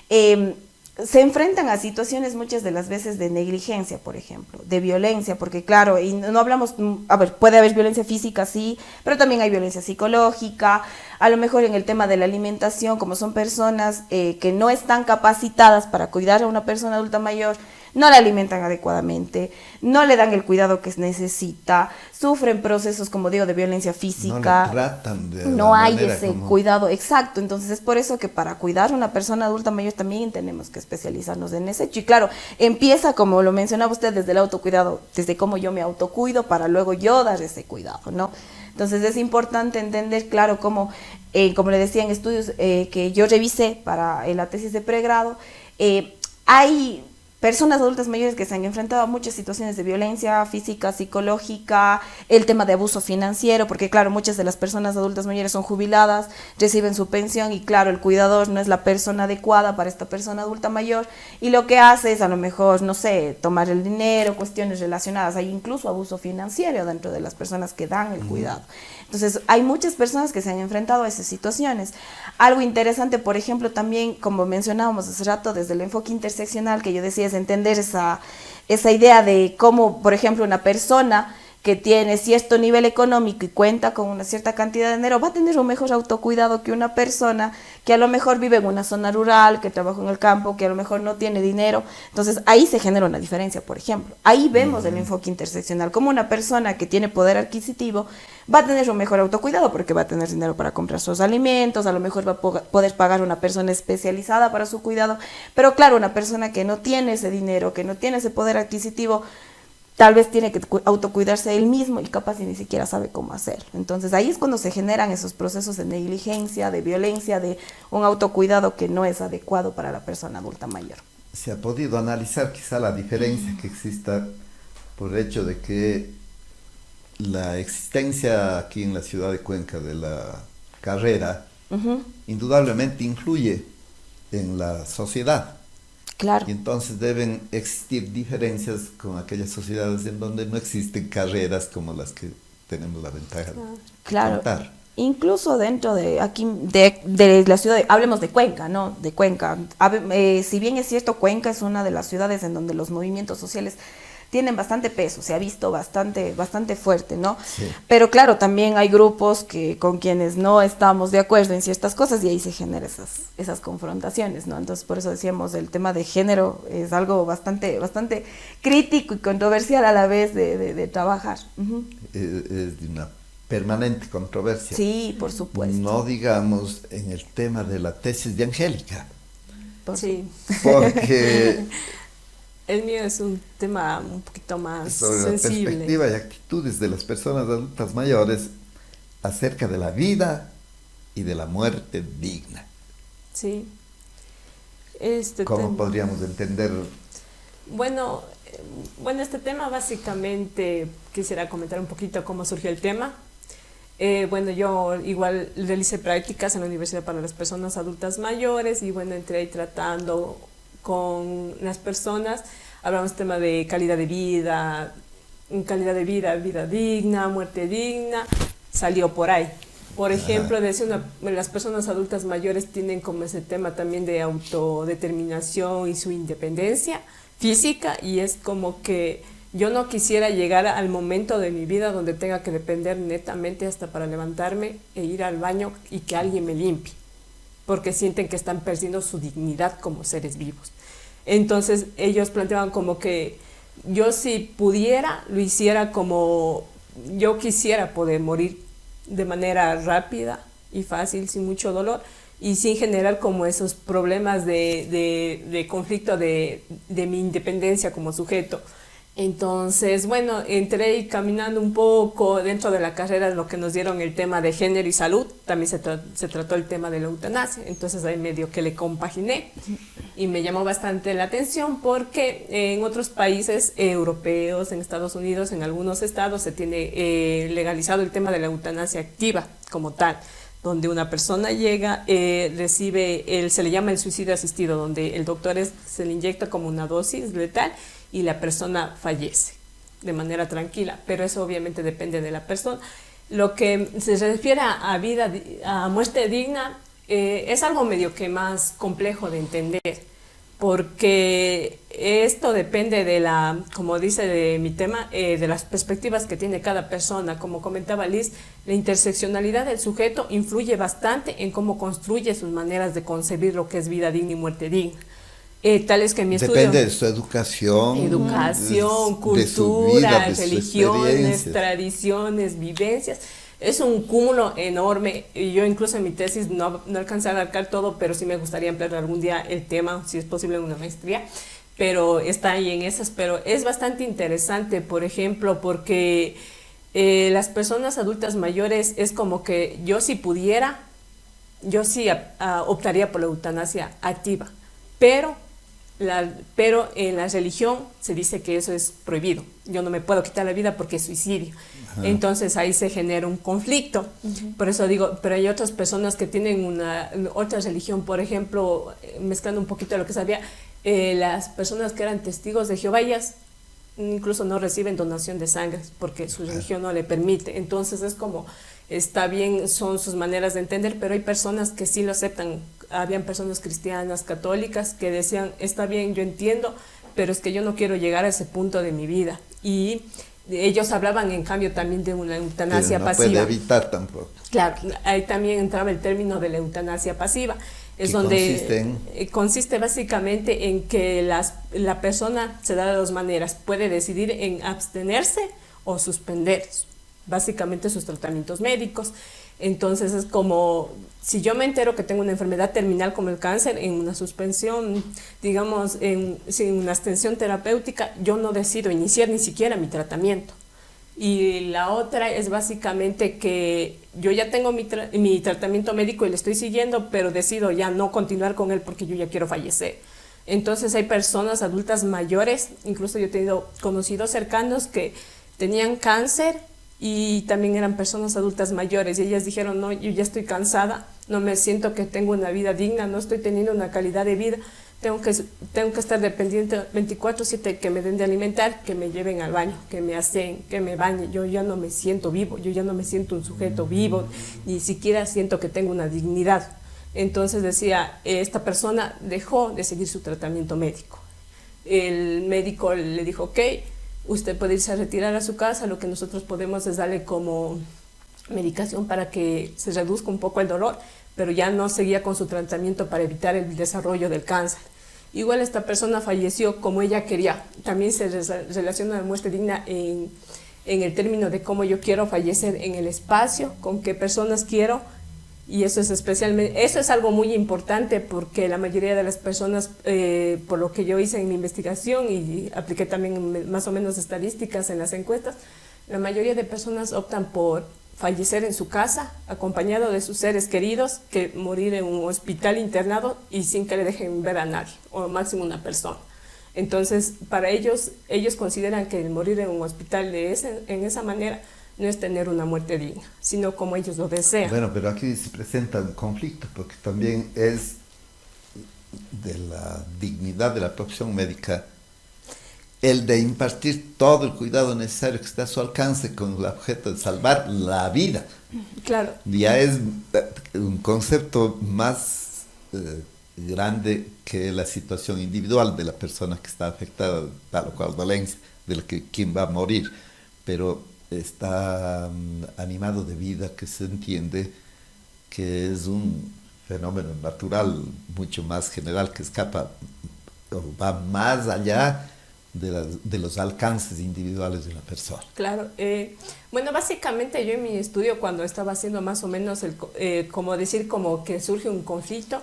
se enfrentan a situaciones muchas de las veces de negligencia, por ejemplo, de violencia, porque claro, y no hablamos, a ver, puede haber violencia física, sí, pero también hay violencia psicológica, a lo mejor en el tema de la alimentación, como son personas que no están capacitadas para cuidar a una persona adulta mayor, no la alimentan adecuadamente, no le dan el cuidado que necesita, sufren procesos, como digo, de violencia física. No le tratan de no la hay manera ese como... cuidado exacto. Entonces es por eso que para cuidar a una persona adulta mayor también tenemos que especializarnos en ese hecho. Y claro, empieza, como lo mencionaba usted, desde el autocuidado, desde cómo yo me autocuido para luego yo dar ese cuidado, ¿no? Entonces es importante entender, claro, como le decía en estudios que yo revisé para la tesis de pregrado, hay personas adultas mayores que se han enfrentado a muchas situaciones de violencia física, psicológica, el tema de abuso financiero, porque claro, muchas de las personas adultas mayores son jubiladas, reciben su pensión y claro, el cuidador no es la persona adecuada para esta persona adulta mayor y lo que hace es a lo mejor, no sé, tomar el dinero, cuestiones relacionadas, hay incluso abuso financiero dentro de las personas que dan el cuidado. Entonces, hay muchas personas que se han enfrentado a esas situaciones. Algo interesante, por ejemplo, también, como mencionábamos hace rato, desde el enfoque interseccional, que yo decía, es entender esa idea de cómo, por ejemplo, una persona que tiene cierto nivel económico y cuenta con una cierta cantidad de dinero, va a tener un mejor autocuidado que una persona que a lo mejor vive en una zona rural, que trabaja en el campo, que a lo mejor no tiene dinero. Entonces ahí se genera una diferencia, por ejemplo. Ahí vemos el enfoque interseccional, como una persona que tiene poder adquisitivo va a tener un mejor autocuidado porque va a tener dinero para comprar sus alimentos, a lo mejor va a poder pagar una persona especializada para su cuidado, pero claro, una persona que no tiene ese dinero, que no tiene ese poder adquisitivo, tal vez tiene que autocuidarse él mismo y capaz ni siquiera sabe cómo hacerlo. Entonces ahí es cuando se generan esos procesos de negligencia, de violencia, de un autocuidado que no es adecuado para la persona adulta mayor. Se ha podido analizar quizá la diferencia que exista por el hecho de que la existencia aquí en la ciudad de Cuenca de la carrera indudablemente influye en la sociedad. Claro. Y entonces deben existir diferencias con aquellas sociedades en donde no existen carreras como las que tenemos la ventaja de contar. Incluso dentro de aquí, de la ciudad, hablemos de Cuenca, ¿no? De Cuenca. Si bien es cierto, Cuenca es una de las ciudades en donde los movimientos sociales tienen bastante peso, se ha visto bastante fuerte, ¿no? Sí. Pero claro, también hay grupos con quienes no estamos de acuerdo en ciertas cosas y ahí se generan esas confrontaciones, ¿no? Entonces, por eso decíamos, el tema de género es algo bastante crítico y controversial a la vez de trabajar. Es de una permanente controversia. Sí, por supuesto. No digamos en el tema de la tesis de Angélica. Sí. Porque... El mío es un tema un poquito más sobre sensible. La perspectiva y actitudes de las personas adultas mayores acerca de la vida y de la muerte digna. Sí. ¿Cómo podríamos entender? Bueno, este tema básicamente quisiera comentar un poquito cómo surgió el tema. Bueno, yo igual realicé prácticas en la Universidad para las Personas Adultas Mayores y bueno, entré ahí tratando con las personas, hablamos del tema de calidad de vida, vida digna, muerte digna, salió por ahí. Por ejemplo, las personas adultas mayores tienen como ese tema también de autodeterminación y su independencia física y es como que yo no quisiera llegar al momento de mi vida donde tenga que depender netamente hasta para levantarme e ir al baño y que alguien me limpie, porque sienten que están perdiendo su dignidad como seres vivos. Entonces ellos planteaban como que yo si pudiera, lo hiciera como yo quisiera poder morir de manera rápida y fácil, sin mucho dolor y sin generar como esos problemas de conflicto de mi independencia como sujeto. Entonces, bueno, entré caminando un poco dentro de la carrera, lo que nos dieron el tema de género y salud, también se trató el tema de la eutanasia, entonces ahí medio que le compaginé y me llamó bastante la atención porque en otros países europeos, en Estados Unidos, en algunos estados se tiene legalizado el tema de la eutanasia activa como tal, donde una persona llega, recibe, se le llama el suicidio asistido, donde el doctor se le inyecta como una dosis letal y la persona fallece de manera tranquila, pero eso obviamente depende de la persona. Lo que se refiere a vida, a muerte digna, es algo medio que más complejo de entender, porque esto depende de la, como dice de mi tema, de las perspectivas que tiene cada persona. Como comentaba Liz, la interseccionalidad del sujeto influye bastante en cómo construye sus maneras de concebir lo que es vida digna y muerte digna. Tal es que en mi estudio... Depende de su educación, cultura, su vida, de sus religiones, experiencias. tradiciones, vivencias. Es un cúmulo enorme. Y yo incluso en mi tesis no alcancé a abarcar todo, pero sí me gustaría ampliar algún día el tema, si es posible en una maestría. Pero está ahí en esas. Pero es bastante interesante, por ejemplo, porque las personas adultas mayores es como que yo si pudiera, yo sí optaría por la eutanasia activa. Pero en la religión se dice que eso es prohibido. Yo no me puedo quitar la vida porque es suicidio. Ajá. Entonces ahí se genera un conflicto. Por eso digo, pero hay otras personas que tienen otra religión, por ejemplo, mezclando un poquito de lo que sabía, las personas que eran testigos de Jehová, ellas incluso no reciben donación de sangre porque su religión no le permite. Entonces es como, está bien, son sus maneras de entender, pero hay personas que sí lo aceptan. Habían personas cristianas, católicas, que decían, está bien, yo entiendo, pero es que yo no quiero llegar a ese punto de mi vida. Y ellos hablaban, en cambio, también de una eutanasia pasiva. No puede evitar tampoco. Claro, ahí también entraba el término de la eutanasia pasiva. Es donde consiste básicamente en que la persona se da de dos maneras. Puede decidir en abstenerse o suspender básicamente sus tratamientos médicos. Entonces es como, si yo me entero que tengo una enfermedad terminal como el cáncer, en una suspensión, digamos, sin una abstención terapéutica, yo no decido iniciar ni siquiera mi tratamiento. Y la otra es básicamente que yo ya tengo mi tratamiento médico y le estoy siguiendo, pero decido ya no continuar con él porque yo ya quiero fallecer. Entonces hay personas adultas mayores, incluso yo he tenido conocidos cercanos que tenían cáncer y también eran personas adultas mayores y ellas dijeron, no, yo ya estoy cansada, no me siento que tengo una vida digna, no estoy teniendo una calidad de vida, tengo que estar dependiente 24/7 que me den de alimentar, que me lleven al baño, que me aseen, que me bañen. Yo ya no me siento vivo, yo ya no me siento un sujeto vivo, ni siquiera siento que tengo una dignidad. Entonces decía, esta persona dejó de seguir su tratamiento médico. El médico le dijo, ok, usted puede irse a retirar a su casa, lo que nosotros podemos es darle como medicación para que se reduzca un poco el dolor, pero ya no seguía con su tratamiento para evitar el desarrollo del cáncer. Igual esta persona falleció como ella quería. También se relaciona la muerte digna en el término de cómo yo quiero fallecer en el espacio, con qué personas quiero, y eso es algo muy importante porque la mayoría de las personas, por lo que yo hice en mi investigación y apliqué también más o menos estadísticas en las encuestas, la mayoría de personas optan por fallecer en su casa, acompañado de sus seres queridos, que morir en un hospital internado y sin que le dejen ver a nadie, o máximo una persona. Entonces, para ellos consideran que el morir en un hospital en esa manera no es tener una muerte digna, sino como ellos lo desean. Bueno, pero aquí se presenta un conflicto, porque también es de la dignidad de la profesión médica el de impartir todo el cuidado necesario que está a su alcance con el objeto de salvar la vida. Claro. Ya es un concepto más grande que la situación individual de la persona que está afectada de tal o cual dolencia, de quien va a morir, pero está animado de vida, que se entiende que es un fenómeno natural mucho más general, que escapa o va más allá de los alcances individuales de la persona. Claro. Bueno, básicamente yo en mi estudio, cuando estaba haciendo más o menos como decir como que surge un conflicto,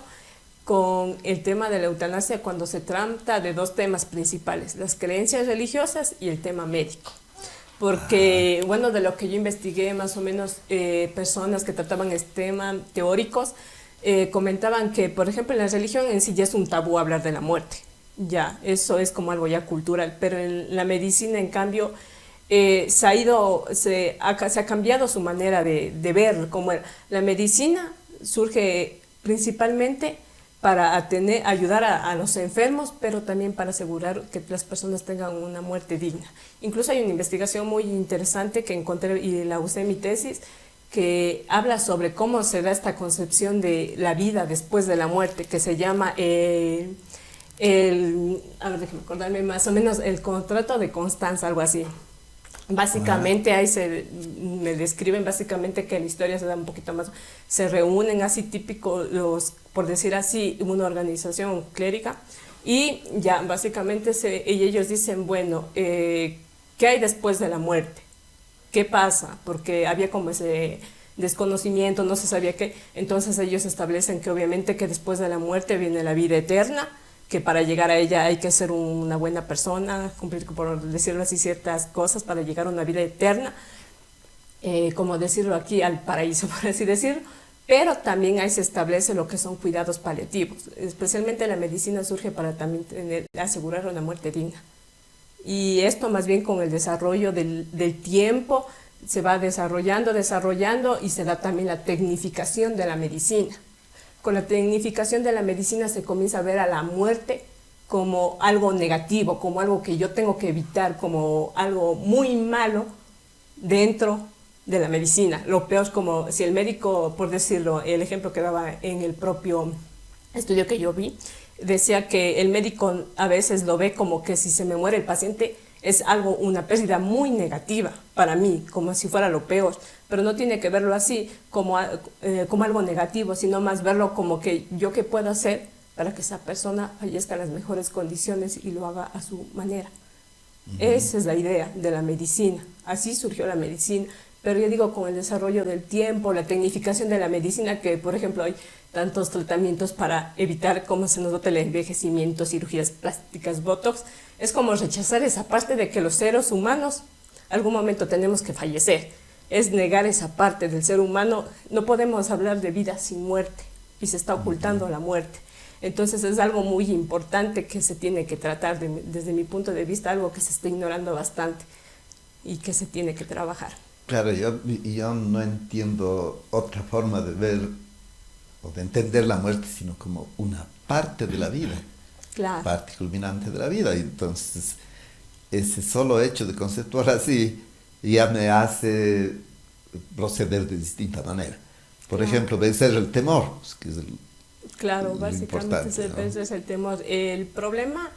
con el tema de la eutanasia cuando se trata de dos temas principales, las creencias religiosas y el tema médico. Porque, bueno, de lo que yo investigué, más o menos personas que trataban este tema, teóricos, comentaban que, por ejemplo, en la religión en sí ya es un tabú hablar de la muerte. Ya, eso es como algo ya cultural, pero en la medicina, en cambio, se ha cambiado su manera de ver cómo era. La medicina surge principalmente para ayudar a los enfermos, pero también para asegurar que las personas tengan una muerte digna. Incluso hay una investigación muy interesante que encontré y la usé en mi tesis, que habla sobre cómo se da esta concepción de la vida después de la muerte, que se llama a ver, déjeme acordarme más o menos, el contrato de Constanza, algo así. Básicamente ahí me describen básicamente que la historia se da un poquito más, se reúnen así típico por decir así, una organización clérica y ya básicamente y ellos dicen, bueno, ¿qué hay después de la muerte? ¿Qué pasa? Porque había como ese desconocimiento, no se sabía qué, entonces ellos establecen que obviamente que después de la muerte viene la vida eterna, que para llegar a ella hay que ser una buena persona, cumplir, por decirlo así, ciertas cosas para llegar a una vida eterna, como decirlo aquí, al paraíso, por así decirlo, pero también ahí se establece lo que son cuidados paliativos, especialmente la medicina surge para también asegurar una muerte digna. Y esto más bien con el desarrollo del tiempo se va desarrollando y se da también la tecnificación de la medicina. Con la tecnificación de la medicina se comienza a ver a la muerte como algo negativo, como algo que yo tengo que evitar, como algo muy malo dentro de la medicina. Lo peor es como si el médico, por decirlo, el ejemplo que daba en el propio estudio que yo vi, decía que el médico a veces lo ve como que si se me muere el paciente es una pérdida muy negativa para mí, como si fuera lo peor, pero no tiene que verlo así como algo negativo, sino más verlo como que yo qué puedo hacer para que esa persona fallezca en las mejores condiciones y lo haga a su manera. Esa es la idea de la medicina, así surgió la medicina, pero yo digo con el desarrollo del tiempo, la tecnificación de la medicina, que por ejemplo hay tantos tratamientos para evitar cómo se nos nota el envejecimiento, cirugías plásticas, botox, es como rechazar esa parte de que los seres humanos algún momento tenemos que fallecer, es negar esa parte del ser humano, no podemos hablar de vida sin muerte y se está ocultando la muerte. Entonces es algo muy importante que se tiene que tratar desde mi punto de vista, algo que se está ignorando bastante y que se tiene que trabajar. Claro, yo no entiendo otra forma de ver o de entender la muerte, sino como una parte de la vida, Claro. parte culminante de la vida. Y entonces, ese solo hecho de conceptuar así ya me hace proceder de distinta manera. Por ejemplo, vencer el temor, que es Claro, lo básicamente importante, ese es el temor. El problema,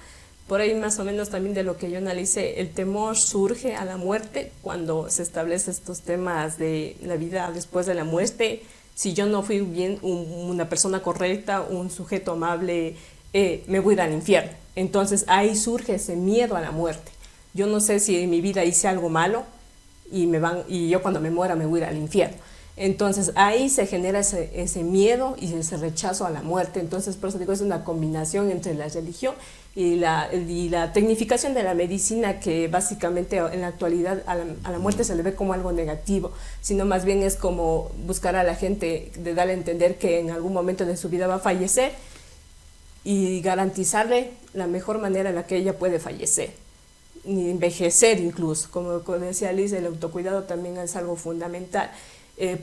por ahí más o menos también de lo que yo analicé, el temor surge a la muerte cuando se establecen estos temas de la vida después de la muerte. Si yo no fui bien una persona correcta, un sujeto amable, me voy a ir al infierno. Entonces ahí surge ese miedo a la muerte. Yo no sé si en mi vida hice algo malo y yo cuando me muera me voy a ir al infierno. Entonces ahí se genera ese miedo y ese rechazo a la muerte. Entonces por eso digo, es una combinación entre la religión y la tecnificación de la medicina, que básicamente en la actualidad a la muerte se le ve como algo negativo, sino más bien es como buscar a la gente, de darle a entender que en algún momento de su vida va a fallecer y garantizarle la mejor manera en la que ella puede fallecer, ni envejecer incluso. Como decía Liz, el autocuidado también es algo fundamental.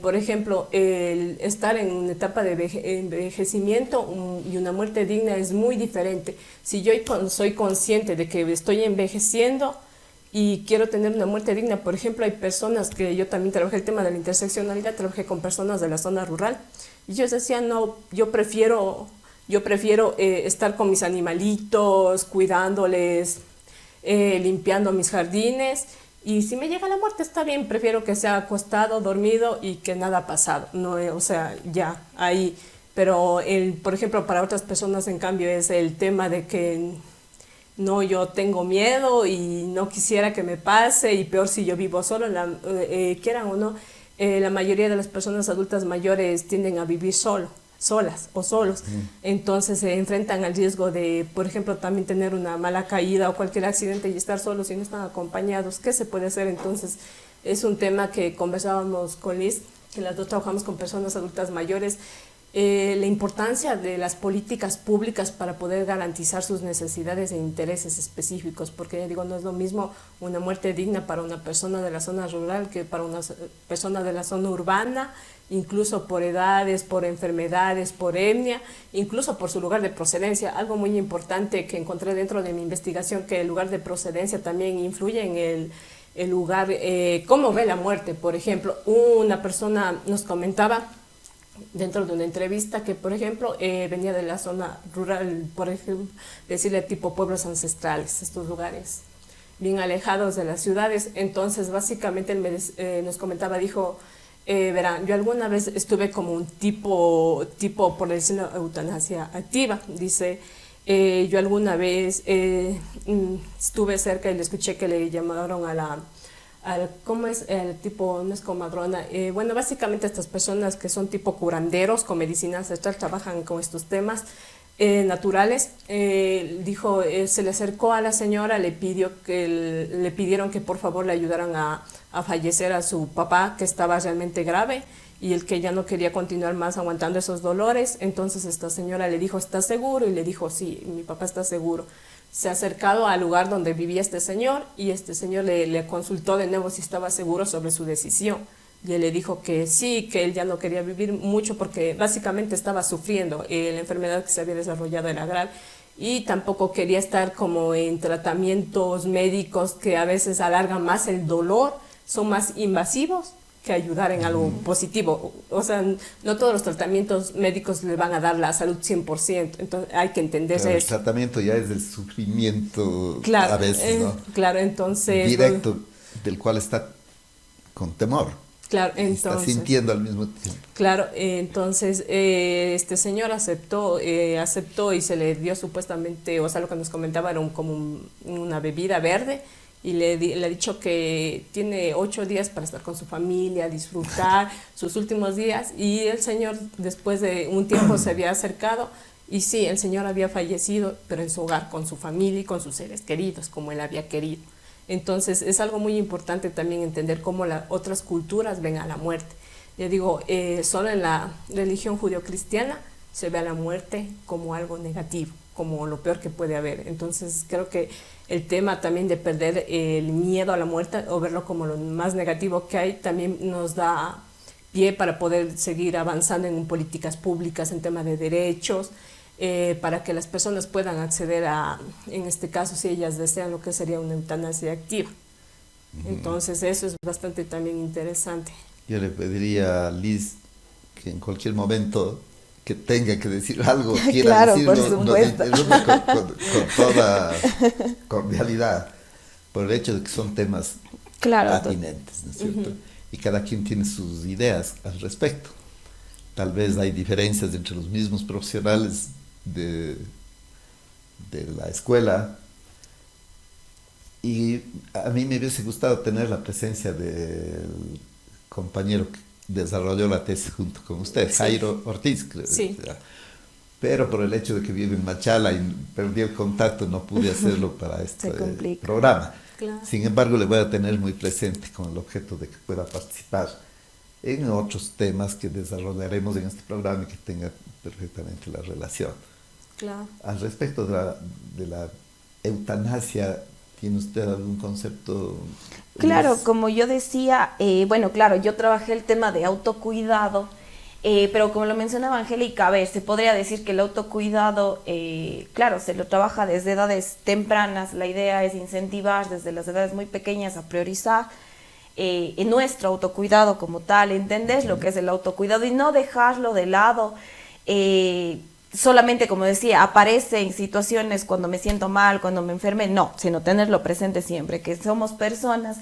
Por ejemplo, el estar en una etapa de envejecimiento y una muerte digna es muy diferente. Si yo soy consciente de que estoy envejeciendo y quiero tener una muerte digna, por ejemplo, hay personas que yo también trabajé el tema de la interseccionalidad, trabajé con personas de la zona rural y ellos decían, no, yo prefiero estar con mis animalitos, cuidándoles, limpiando mis jardines. Y si me llega la muerte está bien, prefiero que sea acostado, dormido y que nada ha pasado, no, o sea, ya, ahí. Pero, por ejemplo, para otras personas, en cambio, es el tema de que no, yo tengo miedo y no quisiera que me pase, y peor si yo vivo solo, quieran o no, la mayoría de las personas adultas mayores tienden a vivir solas o solos. Entonces se enfrentan al riesgo de, por ejemplo, también tener una mala caída o cualquier accidente y estar solos y no están acompañados. ¿Qué se puede hacer? Entonces es un tema que conversábamos con Liz, que las dos trabajamos con personas adultas mayores, la importancia de las políticas públicas para poder garantizar sus necesidades e intereses específicos, porque ya digo, no es lo mismo una muerte digna para una persona de la zona rural que para una persona de la zona urbana, incluso por edades, por enfermedades, por etnia, incluso por su lugar de procedencia. Algo muy importante que encontré dentro de mi investigación, que el lugar de procedencia también influye en el lugar, cómo ve la muerte. Por ejemplo, una persona nos comentaba dentro de una entrevista que, por ejemplo, venía de la zona rural, por ejemplo, decirle tipo pueblos ancestrales, estos lugares bien alejados de las ciudades. Entonces, básicamente, él nos comentaba, dijo, verán, yo alguna vez estuve como un tipo por decirlo, eutanasia activa. Dice, yo alguna vez estuve cerca y le escuché que le llamaron ¿cómo es el tipo? No es comadrona. Bueno, básicamente estas personas que son tipo curanderos con medicina ancestral trabajan con estos temas naturales. Dijo, se le acercó a la señora, le pidieron que por favor le ayudaran a fallecer a su papá, que estaba realmente grave y el que ya no quería continuar más aguantando esos dolores. Entonces esta señora le dijo, ¿estás seguro? Y le dijo, sí, mi papá está seguro. Se ha acercado al lugar donde vivía este señor y este señor le consultó de nuevo si estaba seguro sobre su decisión. Y él le dijo que sí, que él ya no quería vivir mucho porque básicamente estaba sufriendo. La enfermedad que se había desarrollado era grave y tampoco quería estar como en tratamientos médicos que a veces alargan más el dolor, son más invasivos que ayudar en algo positivo. O sea, no todos los tratamientos médicos le van a dar la salud 100%, entonces hay que entender Pero eso. el tratamiento ya es del sufrimiento Claro, a veces, ¿no? Claro, entonces... Directo, del cual está con temor. Claro, Está entonces... sintiendo al mismo tiempo. Claro, entonces este señor aceptó y se le dio supuestamente, o sea, lo que nos comentaba era como una bebida verde, y le ha dicho que tiene 8 días para estar con su familia, disfrutar sus últimos días, y el señor después de un tiempo se había acercado y sí, el señor había fallecido, pero en su hogar, con su familia y con sus seres queridos, como él había querido. Entonces es algo muy importante también entender cómo las otras culturas ven a la muerte. Ya digo, solo en la religión judio-cristiana se ve a la muerte como algo negativo, como lo peor que puede haber. Entonces creo que el tema también de perder el miedo a la muerte o verlo como lo más negativo que hay también nos da pie para poder seguir avanzando en políticas públicas, en temas de derechos, para que las personas puedan acceder a, en este caso, si ellas desean, lo que sería una eutanasia activa. Entonces eso es bastante también interesante. Yo le pediría a Liz que en cualquier momento que tenga que decir algo, quiera Claro, decirlo, por supuesto. con toda cordialidad, por el hecho de que son temas Claro, atinentes, ¿no es cierto? Y cada quien tiene sus ideas al respecto. Tal vez hay diferencias entre los mismos profesionales de la escuela, y a mí me hubiese gustado tener la presencia del compañero que desarrolló la tesis junto con usted, Sí. Jairo Ortiz, creo. Sí. Pero por el hecho de que vive en Machala y perdí el contacto, no pude hacerlo para este complica. programa. Claro. Sin embargo, le voy a tener muy presente con el objeto de que pueda participar en otros temas que desarrollaremos en este programa y que tenga perfectamente la relación. Claro. Al respecto de la eutanasia, ¿tiene usted algún concepto? Claro, Liz? como yo decía, bueno, claro, yo trabajé el tema de autocuidado, pero como lo mencionaba Angélica, a ver, se podría decir que el autocuidado, claro, se lo trabaja desde edades tempranas. La idea es incentivar desde las edades muy pequeñas a priorizar en nuestro autocuidado como tal, entender lo que es el autocuidado y no dejarlo de lado. Solamente, como decía, aparece en situaciones cuando me siento mal, cuando me enferme, no, sino tenerlo presente siempre, que somos personas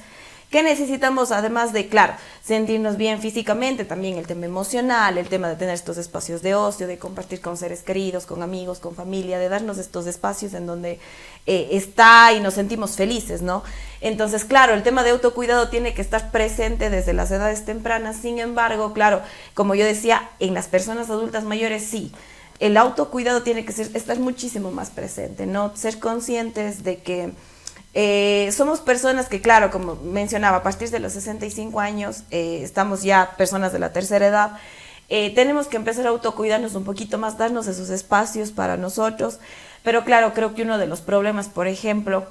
¿Qué necesitamos además de, claro, sentirnos bien físicamente? También el tema emocional, el tema de tener estos espacios de ocio, de compartir con seres queridos, con amigos, con familia, de darnos estos espacios en donde está y nos sentimos felices, ¿no? Entonces, claro, el tema de autocuidado tiene que estar presente desde las edades tempranas. Sin embargo, claro, como yo decía, en las personas adultas mayores sí. El autocuidado tiene que estar muchísimo más presente, ¿no? Ser conscientes de que somos personas que, claro, como mencionaba, a partir de los 65 años, estamos ya personas de la tercera edad, tenemos que empezar a autocuidarnos un poquito más, darnos esos espacios para nosotros, pero claro, creo que uno de los problemas, por ejemplo,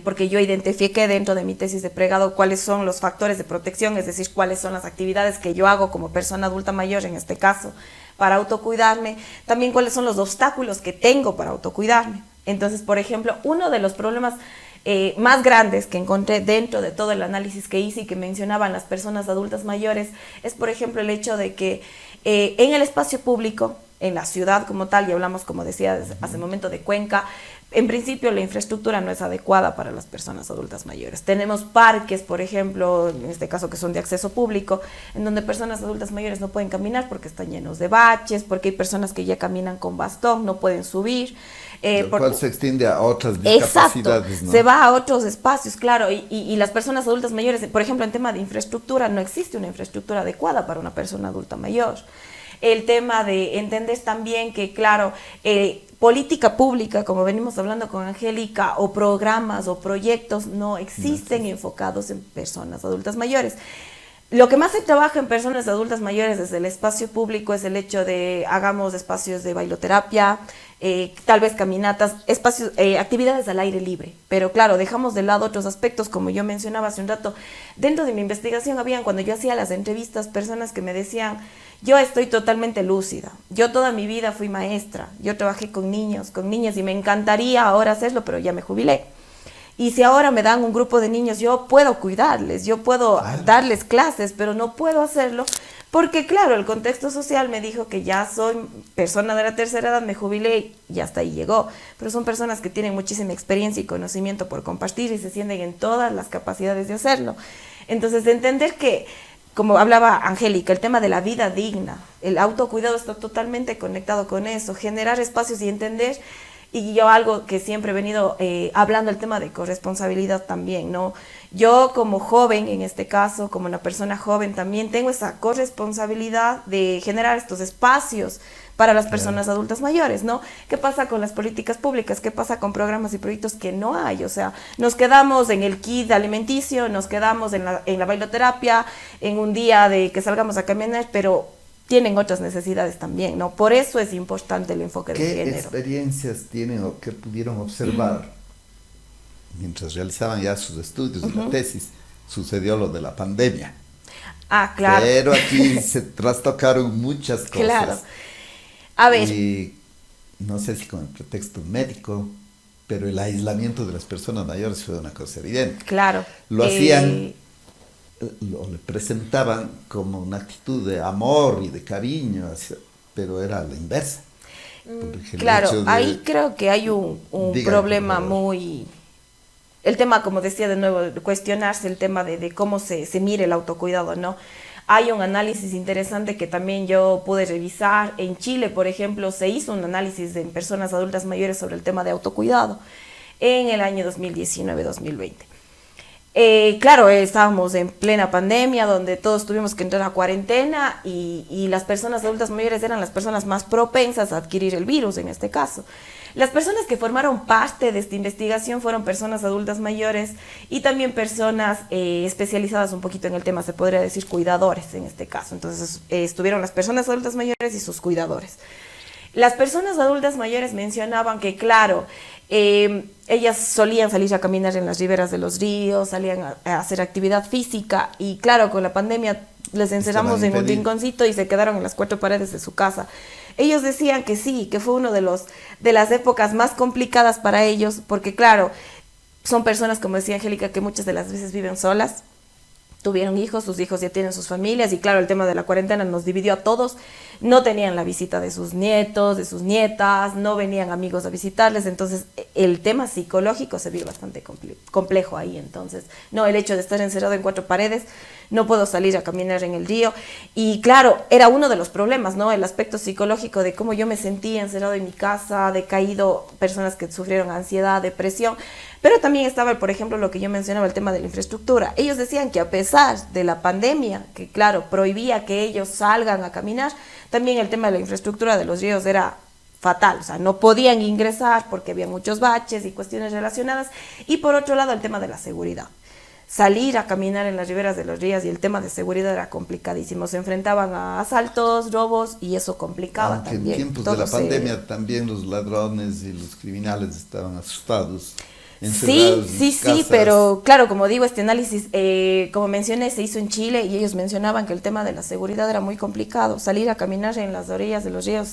porque yo identifiqué dentro de mi tesis de pregrado cuáles son los factores de protección, es decir, cuáles son las actividades que yo hago como persona adulta mayor, en este caso, para autocuidarme, también cuáles son los obstáculos que tengo para autocuidarme. Entonces, por ejemplo, uno de los problemas más grandes que encontré dentro de todo el análisis que hice y que mencionaban las personas adultas mayores es, por ejemplo, el hecho de que en el espacio público, en la ciudad como tal, y hablamos, como decía hace un momento, de Cuenca, en principio la infraestructura no es adecuada para las personas adultas mayores. Tenemos parques, por ejemplo, en este caso que son de acceso público, en donde personas adultas mayores no pueden caminar porque están llenos de baches, porque hay personas que ya caminan con bastón, no pueden subir. Lo cual se extiende a otras discapacidades, exacto, ¿no? se va a otros espacios, claro, y las personas adultas mayores, por ejemplo, en tema de infraestructura, no existe una infraestructura adecuada para una persona adulta mayor. El tema de entender también que, claro, política pública, como venimos hablando con Angélica, o programas o proyectos no existen enfocados en personas adultas mayores. Lo que más se trabaja en personas adultas mayores desde el espacio público es el hecho de hagamos espacios de bailoterapia, tal vez caminatas, espacios, actividades al aire libre. Pero claro, dejamos de lado otros aspectos, como yo mencionaba hace un rato. Dentro de mi investigación habían, cuando yo hacía las entrevistas, personas que me decían, yo estoy totalmente lúcida, yo toda mi vida fui maestra, yo trabajé con niños, con niñas y me encantaría ahora hacerlo, pero ya me jubilé. Y si ahora me dan un grupo de niños, yo puedo cuidarles, yo puedo darles clases, pero no puedo hacerlo porque, claro, el contexto social me dijo que ya soy persona de la tercera edad, me jubilé y hasta ahí llegó. Pero son personas que tienen muchísima experiencia y conocimiento por compartir y se sienten en todas las capacidades de hacerlo. Entonces, de entender que, como hablaba Angélica, el tema de la vida digna, el autocuidado está totalmente conectado con eso, generar espacios y entender. Y yo algo que siempre he venido hablando, el tema de corresponsabilidad también, ¿no? Yo como joven, en este caso, como una persona joven, también tengo esa corresponsabilidad de generar estos espacios para las personas adultas mayores, ¿no? ¿Qué pasa con las políticas públicas? ¿Qué pasa con programas y proyectos que no hay? O sea, nos quedamos en el kit alimenticio, nos quedamos en la bailoterapia, en un día de que salgamos a caminar, pero tienen otras necesidades también, ¿no? Por eso es importante el enfoque de género. ¿Qué experiencias tienen o qué pudieron observar mientras realizaban ya sus estudios y la tesis? Sucedió lo de la pandemia. Ah, claro. Pero aquí se trastocaron muchas cosas. Claro. A ver. Y no sé si con el pretexto médico, pero el aislamiento de las personas mayores fue una cosa evidente. Claro. Lo hacían, lo le presentaban como una actitud de amor y de cariño, pero era la inversa. Claro, ahí creo que hay un problema muy... El tema, como decía de nuevo, cuestionarse el tema de cómo se mire el autocuidado, ¿no? Hay un análisis interesante que también yo pude revisar. En Chile, por ejemplo, se hizo un análisis en personas adultas mayores sobre el tema de autocuidado en el año 2019-2020. Claro, estábamos en plena pandemia donde todos tuvimos que entrar a cuarentena y las personas adultas mayores eran las personas más propensas a adquirir el virus en este caso. Las personas que formaron parte de esta investigación fueron personas adultas mayores y también personas especializadas un poquito en el tema, se podría decir cuidadores en este caso. Entonces estuvieron las personas adultas mayores y sus cuidadores. Las personas adultas mayores mencionaban que, claro, ellas solían salir a caminar en las riberas de los ríos, salían a hacer actividad física y, claro, con la pandemia les encerramos en un rinconcito y se quedaron en las cuatro paredes de su casa. Ellos decían que sí, que fue uno de las épocas más complicadas para ellos, porque claro, son personas, como decía Angélica, que muchas de las veces viven solas, tuvieron hijos, sus hijos ya tienen sus familias y claro, el tema de la cuarentena nos dividió a todos, no tenían la visita de sus nietos, de sus nietas, no venían amigos a visitarles, entonces el tema psicológico se vio bastante complejo ahí. Entonces, no, el hecho de estar encerrado en 4 paredes, no puedo salir a caminar en el río. Y claro, era uno de los problemas, ¿no? El aspecto psicológico de cómo yo me sentía encerrado en mi casa, decaído, personas que sufrieron ansiedad, depresión. Pero también estaba, por ejemplo, lo que yo mencionaba, el tema de la infraestructura. Ellos decían que a pesar de la pandemia, que claro, prohibía que ellos salgan a caminar, también el tema de la infraestructura de los ríos era fatal, o sea, no podían ingresar porque había muchos baches y cuestiones relacionadas. Y por otro lado, el tema de la seguridad. Salir a caminar en las riberas de los ríos y el tema de seguridad era complicadísimo. Se enfrentaban a asaltos, robos y eso complicaba Aunque también. en tiempos de la pandemia también los ladrones y los criminales estaban asustados. Sí, pero claro, como digo, este análisis, como mencioné, se hizo en Chile y ellos mencionaban que el tema de la seguridad era muy complicado. Salir a caminar en las orillas de los ríos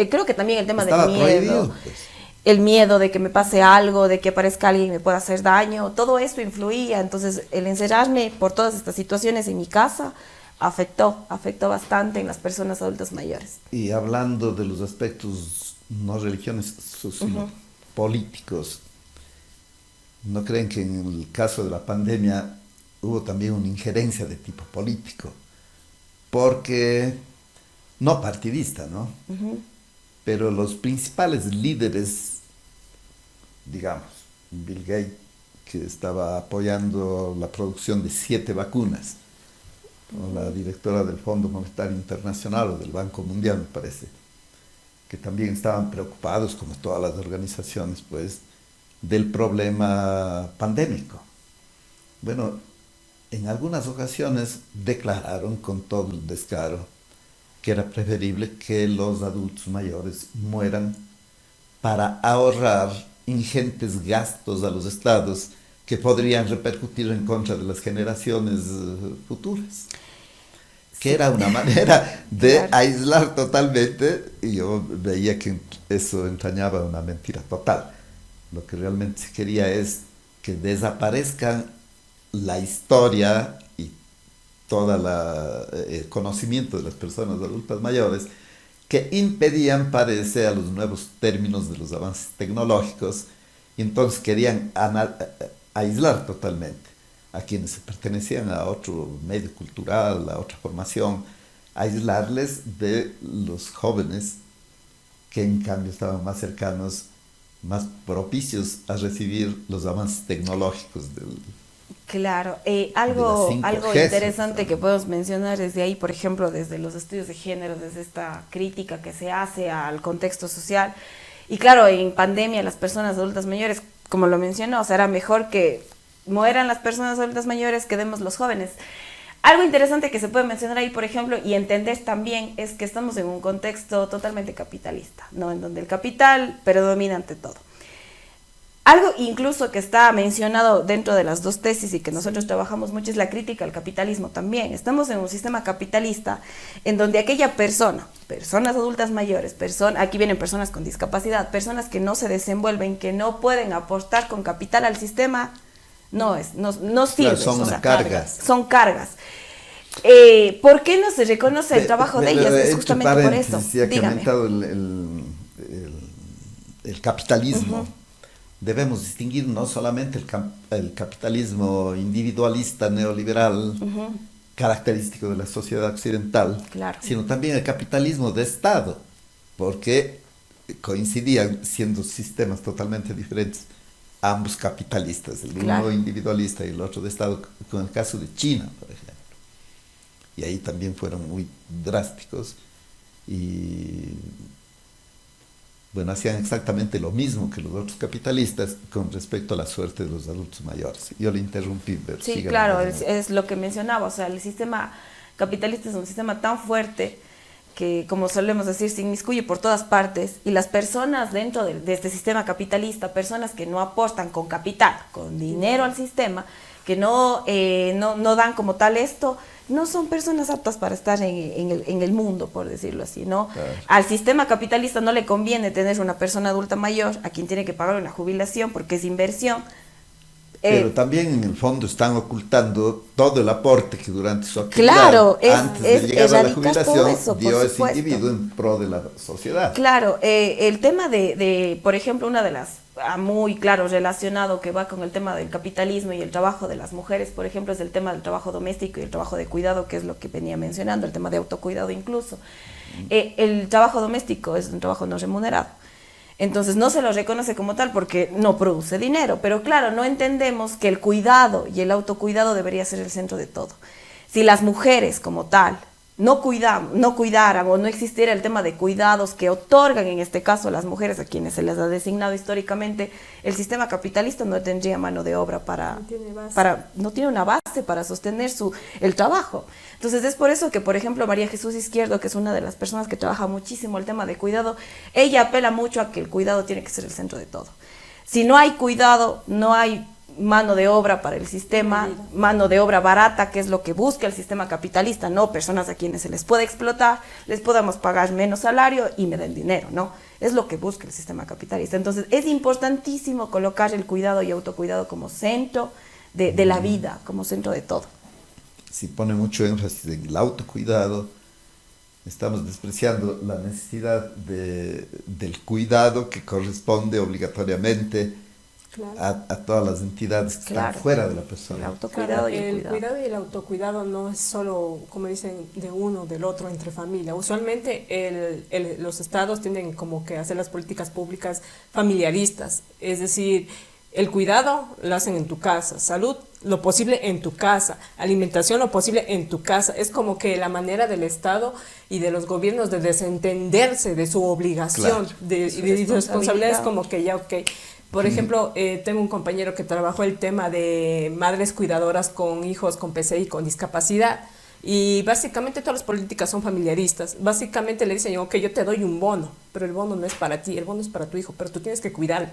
creo que también el tema estaba del miedo, prohibido, pues. el miedo de que me pase algo, de que aparezca alguien y me pueda hacer daño, todo eso influía. Entonces, el encerrarme por todas estas situaciones en mi casa afectó bastante en las personas adultas mayores. Y hablando de los aspectos no religiosos, sino políticos, ¿no creen que en el caso de la pandemia hubo también una injerencia de tipo político? Porque, no partidista, ¿no? Pero los principales líderes, digamos, Bill Gates, que estaba apoyando la producción de 7 vacunas, o la directora del Fondo Monetario Internacional o del Banco Mundial, me parece, que también estaban preocupados, como todas las organizaciones, pues, del problema pandémico. Bueno, en algunas ocasiones declararon con todo el descaro que era preferible que los adultos mayores mueran para ahorrar ingentes gastos a los estados que podrían repercutir en contra de las generaciones futuras. Que era una manera de aislar totalmente, y yo veía que eso entrañaba una mentira total. Lo que realmente se quería es que desaparezca la historia y todo el conocimiento de las personas adultas mayores que impedían parecer a los nuevos términos de los avances tecnológicos, y entonces querían aislar totalmente a quienes pertenecían a otro medio cultural, a otra formación, aislarles de los jóvenes que en cambio estaban más cercanos, más propicios a recibir los avances tecnológicos del... Claro, algo interesante que podemos mencionar desde ahí, por ejemplo, desde los estudios de género, desde esta crítica que se hace al contexto social. Y claro, en pandemia las personas adultas mayores, como lo mencionó, o sea, era mejor que mueran las personas adultas mayores que demos los jóvenes. Algo interesante que se puede mencionar ahí, por ejemplo, y entender también, es que estamos en un contexto totalmente capitalista, ¿no? En donde el capital predomina ante todo. Algo incluso que está mencionado dentro de las 2 tesis y que nosotros trabajamos mucho es la crítica al capitalismo también. Estamos en un sistema capitalista en donde aquella persona, personas adultas mayores, aquí vienen personas con discapacidad, personas que no se desenvuelven, que no pueden aportar con capital al sistema, no sirve. Son cargas. Son cargas. ¿Por qué no se reconoce el trabajo de ellas? Es justamente por eso. Ya que ha aumentado el capitalismo, debemos distinguir no solamente el capitalismo individualista neoliberal, característico de la sociedad occidental, sino también el capitalismo de Estado, porque coincidían siendo sistemas totalmente diferentes, ambos capitalistas, el uno individualista y el otro de Estado, con el caso de China, por ejemplo. Y ahí también fueron muy drásticos y, bueno, hacían exactamente lo mismo que los otros capitalistas con respecto a la suerte de los adultos mayores. Yo le interrumpí, pero sí, claro, es lo que mencionaba, o sea, el sistema capitalista es un sistema tan fuerte que, como solemos decir, se inmiscuye por todas partes, y las personas dentro de este sistema capitalista, personas que no aportan con capital, con dinero al sistema, que no dan como tal esto, no son personas aptas para estar en el mundo, por decirlo así, ¿no? Claro. Al sistema capitalista no le conviene tener una persona adulta mayor a quien tiene que pagar una jubilación porque es inversión. Pero también en el fondo están ocultando todo el aporte que durante su actividad, antes de llegar a la jubilación, dio ese individuo en pro de la sociedad. Claro, el tema por ejemplo, una de las... muy claro relacionado que va con el tema del capitalismo y el trabajo de las mujeres, por ejemplo, es el tema del trabajo doméstico y el trabajo de cuidado, que es lo que venía mencionando, el tema de autocuidado incluso. El trabajo doméstico es un trabajo no remunerado. Entonces no se lo reconoce como tal porque no produce dinero, pero claro, no entendemos que el cuidado y el autocuidado debería ser el centro de todo. Si las mujeres como tal no cuidaran o no existiera el tema de cuidados que otorgan en este caso a las mujeres a quienes se les ha designado históricamente, el sistema capitalista no tendría mano de obra no tiene una base para sostener el trabajo. Entonces es por eso que, por ejemplo, María Jesús Izquierdo, que es una de las personas que trabaja muchísimo el tema de cuidado, ella apela mucho a que el cuidado tiene que ser el centro de todo. Si no hay cuidado, no hay mano de obra para el sistema, mano de obra barata, que es lo que busca el sistema capitalista, no personas a quienes se les puede explotar, les podamos pagar menos salario y me den dinero, ¿no? Es lo que busca el sistema capitalista. Entonces es importantísimo colocar el cuidado y autocuidado como centro de la vida, como centro de todo. Si pone mucho énfasis en el autocuidado, estamos despreciando la necesidad del cuidado que corresponde obligatoriamente a todas las entidades que están fuera de la persona. El autocuidado y el cuidado y el autocuidado no es solo, como dicen, de uno, del otro, entre familia. Usualmente los estados tienden como que a hacer las políticas públicas familiaristas, es decir, el cuidado lo hacen en tu casa, salud lo posible en tu casa, alimentación lo posible en tu casa. Es como que la manera del Estado y de los gobiernos de desentenderse de su obligación, Claro. de responsabilidad, es como que ya, ok. Por ejemplo, tengo un compañero que trabajó el tema de madres cuidadoras con hijos con PCI, con discapacidad, y básicamente todas las políticas son familiaristas. Básicamente le dicen, ok, yo te doy un bono, pero el bono no es para ti, el bono es para tu hijo, pero tú tienes que cuidarlo.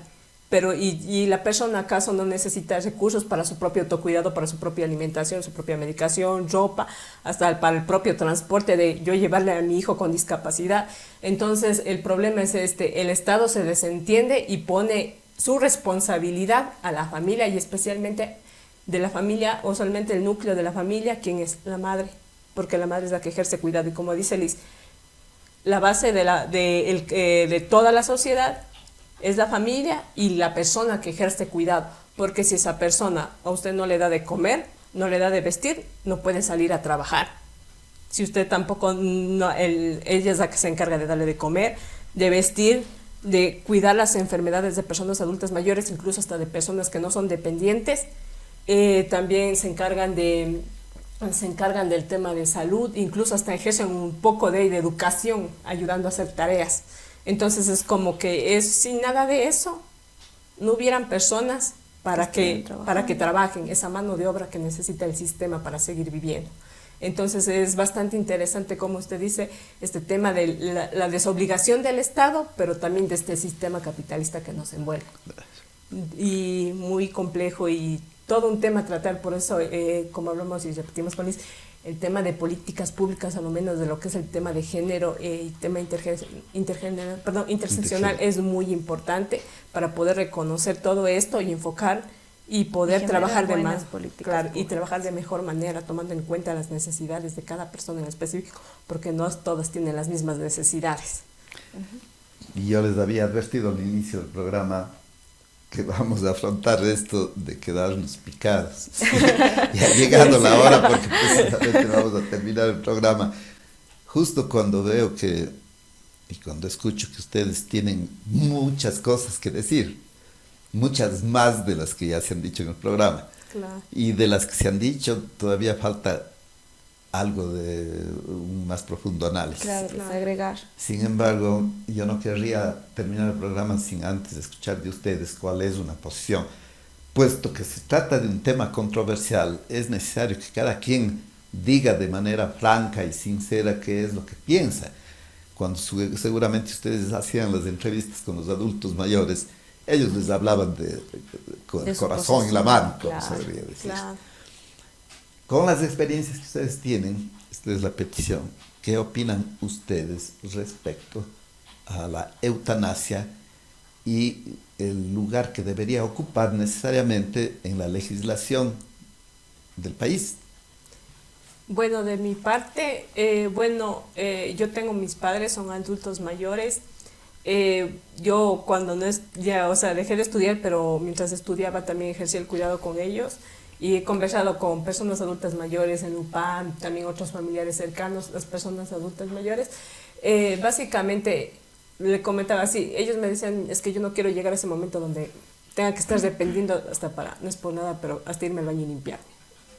Pero y la persona acaso no necesita recursos para su propio autocuidado, para su propia alimentación, su propia medicación, ropa, hasta para el propio transporte de yo llevarle a mi hijo con discapacidad. Entonces el problema es el Estado se desentiende y pone su responsabilidad a la familia, y especialmente de la familia, o solamente el núcleo de la familia, quien es la madre, porque la madre es la que ejerce cuidado. Y como dice Liz, la base de toda la sociedad es la familia y la persona que ejerce cuidado, porque si esa persona a usted no le da de comer, no le da de vestir, no puede salir a trabajar. Si usted tampoco, ella es la que se encarga de darle de comer, de vestir, de cuidar las enfermedades de personas adultas mayores, incluso hasta de personas que no son dependientes. También se encargan del tema de salud, incluso hasta ejercen un poco de educación, ayudando a hacer tareas. Entonces es como que sin nada de eso no hubieran personas para que trabajen esa mano de obra que necesita el sistema para seguir viviendo. Entonces es bastante interesante, como usted dice, este tema de la desobligación del Estado, pero también de este sistema capitalista que nos envuelve. Y muy complejo y todo un tema a tratar. Por eso, como hablamos y repetimos con Liz, el tema de políticas públicas, a lo menos de lo que es el tema de género y tema interseccional, es muy importante para poder reconocer todo esto y enfocar y poder trabajar trabajar de mejor manera, tomando en cuenta las necesidades de cada persona en específico, porque no todas tienen las mismas necesidades. Y yo les había advertido al inicio del programa que vamos a afrontar esto de quedarnos picados. Y ha llegado la hora, porque precisamente vamos a terminar el programa. Justo cuando veo y cuando escucho que ustedes tienen muchas cosas que decir, muchas más de las que ya se han dicho en el programa. Claro. Y de las que se han dicho, todavía falta algo de un más profundo análisis. Claro, agregar. Sin embargo, yo no querría terminar el programa sin antes escuchar de ustedes cuál es una posición. Puesto que se trata de un tema controversial, es necesario que cada quien diga de manera franca y sincera qué es lo que piensa. Cuando seguramente ustedes hacían las entrevistas con los adultos mayores, ellos les hablaban con el corazón en la mano, como se debería decir. Claro. Con las experiencias que ustedes tienen, esta es la petición, ¿qué opinan ustedes respecto a la eutanasia y el lugar que debería ocupar necesariamente en la legislación del país? Bueno, de mi parte, yo tengo mis padres, son adultos mayores. yo cuando no es, ya, o sea, dejé de estudiar, pero mientras estudiaba también ejercí el cuidado con ellos y he conversado con personas adultas mayores en UPAM, también otros familiares cercanos, las personas adultas mayores. Básicamente, le comentaba así, ellos me decían, es que yo no quiero llegar a ese momento donde tenga que estar dependiendo hasta para, no es por nada, pero hasta irme al baño y limpiarme.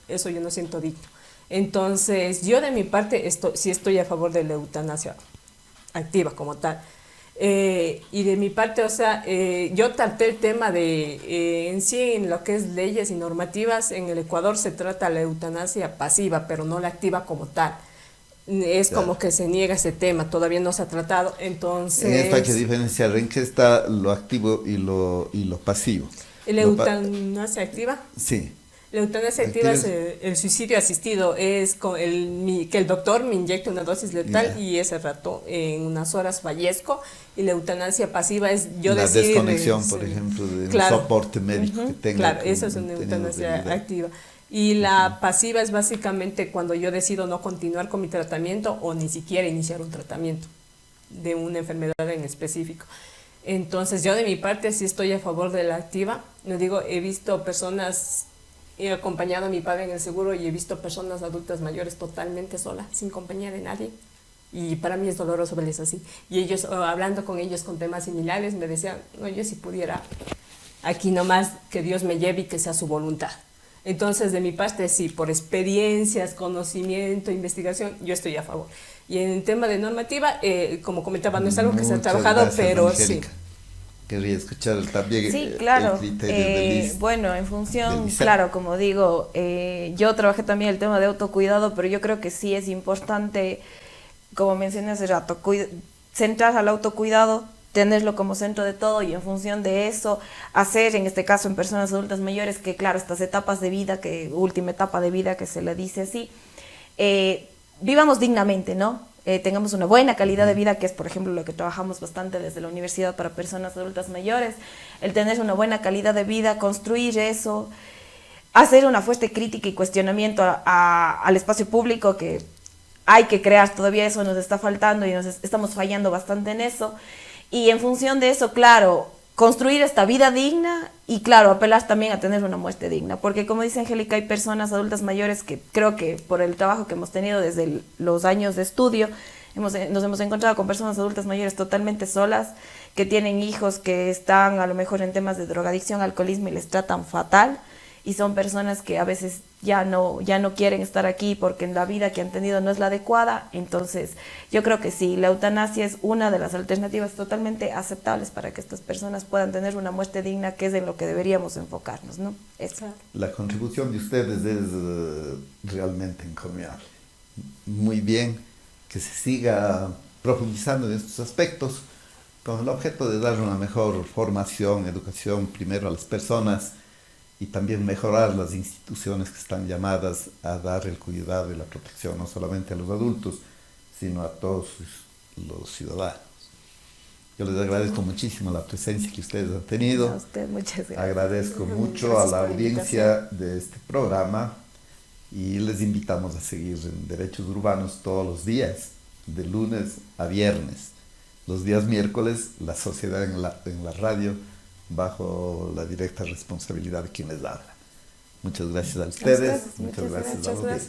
Eso yo no siento digno. Entonces, yo de mi parte sí estoy a favor de la eutanasia activa como tal. Y de mi parte, o sea, yo traté el tema de, en sí, en lo que es leyes y normativas, en el Ecuador se trata la eutanasia pasiva, pero no la activa como tal. Es como que se niega ese tema, todavía no se ha tratado, entonces... En esto hay que diferenciar en qué está lo activo y lo pasivo. ¿La eutanasia activa? Sí. La eutanasia activa es el suicidio asistido, es que el doctor me inyecte una dosis letal y ese rato, en unas horas fallezco, y la eutanasia pasiva es yo la decir... La desconexión, por ejemplo, de un soporte médico que tenga. Claro, eso es una eutanasia activa. Y la pasiva es básicamente cuando yo decido no continuar con mi tratamiento o ni siquiera iniciar un tratamiento de una enfermedad en específico. Entonces yo de mi parte sí estoy a favor de la activa. No digo, he visto personas, he acompañado a mi padre en el seguro y he visto personas adultas mayores totalmente solas, sin compañía de nadie. Y para mí es doloroso verles así. Y ellos, hablando con ellos con temas similares, me decían, no, yo si pudiera aquí nomás que Dios me lleve y que sea su voluntad. Entonces, de mi parte, sí, por experiencias, conocimiento, investigación, yo estoy a favor. Y en el tema de normativa, como comentaba, no es algo que se ha trabajado, gracias, pero Angélica. Sí. Quería escuchar también claro. El criterio de Liz. Bueno, en función, claro, como digo, yo trabajé también el tema de autocuidado, pero yo creo que sí es importante, como mencioné hace rato, centrar al autocuidado, tenerlo como centro de todo y en función de eso hacer, en este caso en personas adultas mayores, que claro, estas etapas de vida, que última etapa de vida que se le dice así, vivamos dignamente, ¿no? Tengamos una buena calidad de vida, que es por ejemplo lo que trabajamos bastante desde la universidad para personas adultas mayores, el tener una buena calidad de vida, construir eso, hacer una fuerte crítica y cuestionamiento al espacio público que hay que crear, todavía eso nos está faltando y estamos fallando bastante en eso. Y en función de eso, claro, construir esta vida digna y, claro, apelar también a tener una muerte digna. Porque, como dice Angélica, hay personas adultas mayores que creo que por el trabajo que hemos tenido desde los años de estudio, nos hemos encontrado con personas adultas mayores totalmente solas, que tienen hijos que están a lo mejor en temas de drogadicción, alcoholismo y les tratan fatal. Y son personas que a veces ya no quieren estar aquí porque en la vida que han tenido no es la adecuada. Entonces, yo creo que sí, la eutanasia es una de las alternativas totalmente aceptables para que estas personas puedan tener una muerte digna, que es en lo que deberíamos enfocarnos, ¿no? Eso. La contribución de ustedes es realmente encomiable. Muy bien que se siga profundizando en estos aspectos con el objeto de dar una mejor formación, educación, primero a las personas, y también mejorar las instituciones que están llamadas a dar el cuidado y la protección no solamente a los adultos, sino a todos los ciudadanos. Yo les agradezco muchísimo la presencia que ustedes han tenido. A usted, muchas gracias. Agradezco mucho a la audiencia de este programa y les invitamos a seguir en Derechos Urbanos todos los días, de lunes a viernes. Los días miércoles, la sociedad en la radio, bajo la directa responsabilidad de quien les habla. Muchas gracias a ustedes. Muchas gracias a los demás.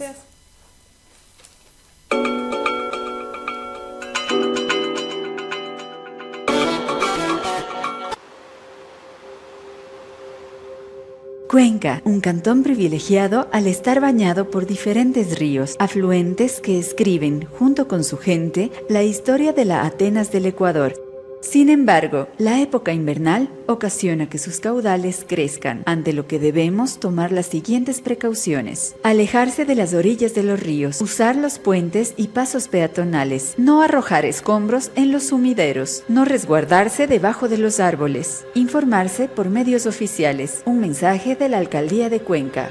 Cuenca, un cantón privilegiado al estar bañado por diferentes ríos, afluentes que escriben, junto con su gente, la historia de la Atenas del Ecuador. Sin embargo, la época invernal ocasiona que sus caudales crezcan, ante lo que debemos tomar las siguientes precauciones. Alejarse de las orillas de los ríos, usar los puentes y pasos peatonales, no arrojar escombros en los sumideros, no resguardarse debajo de los árboles, informarse por medios oficiales. Un mensaje de la Alcaldía de Cuenca.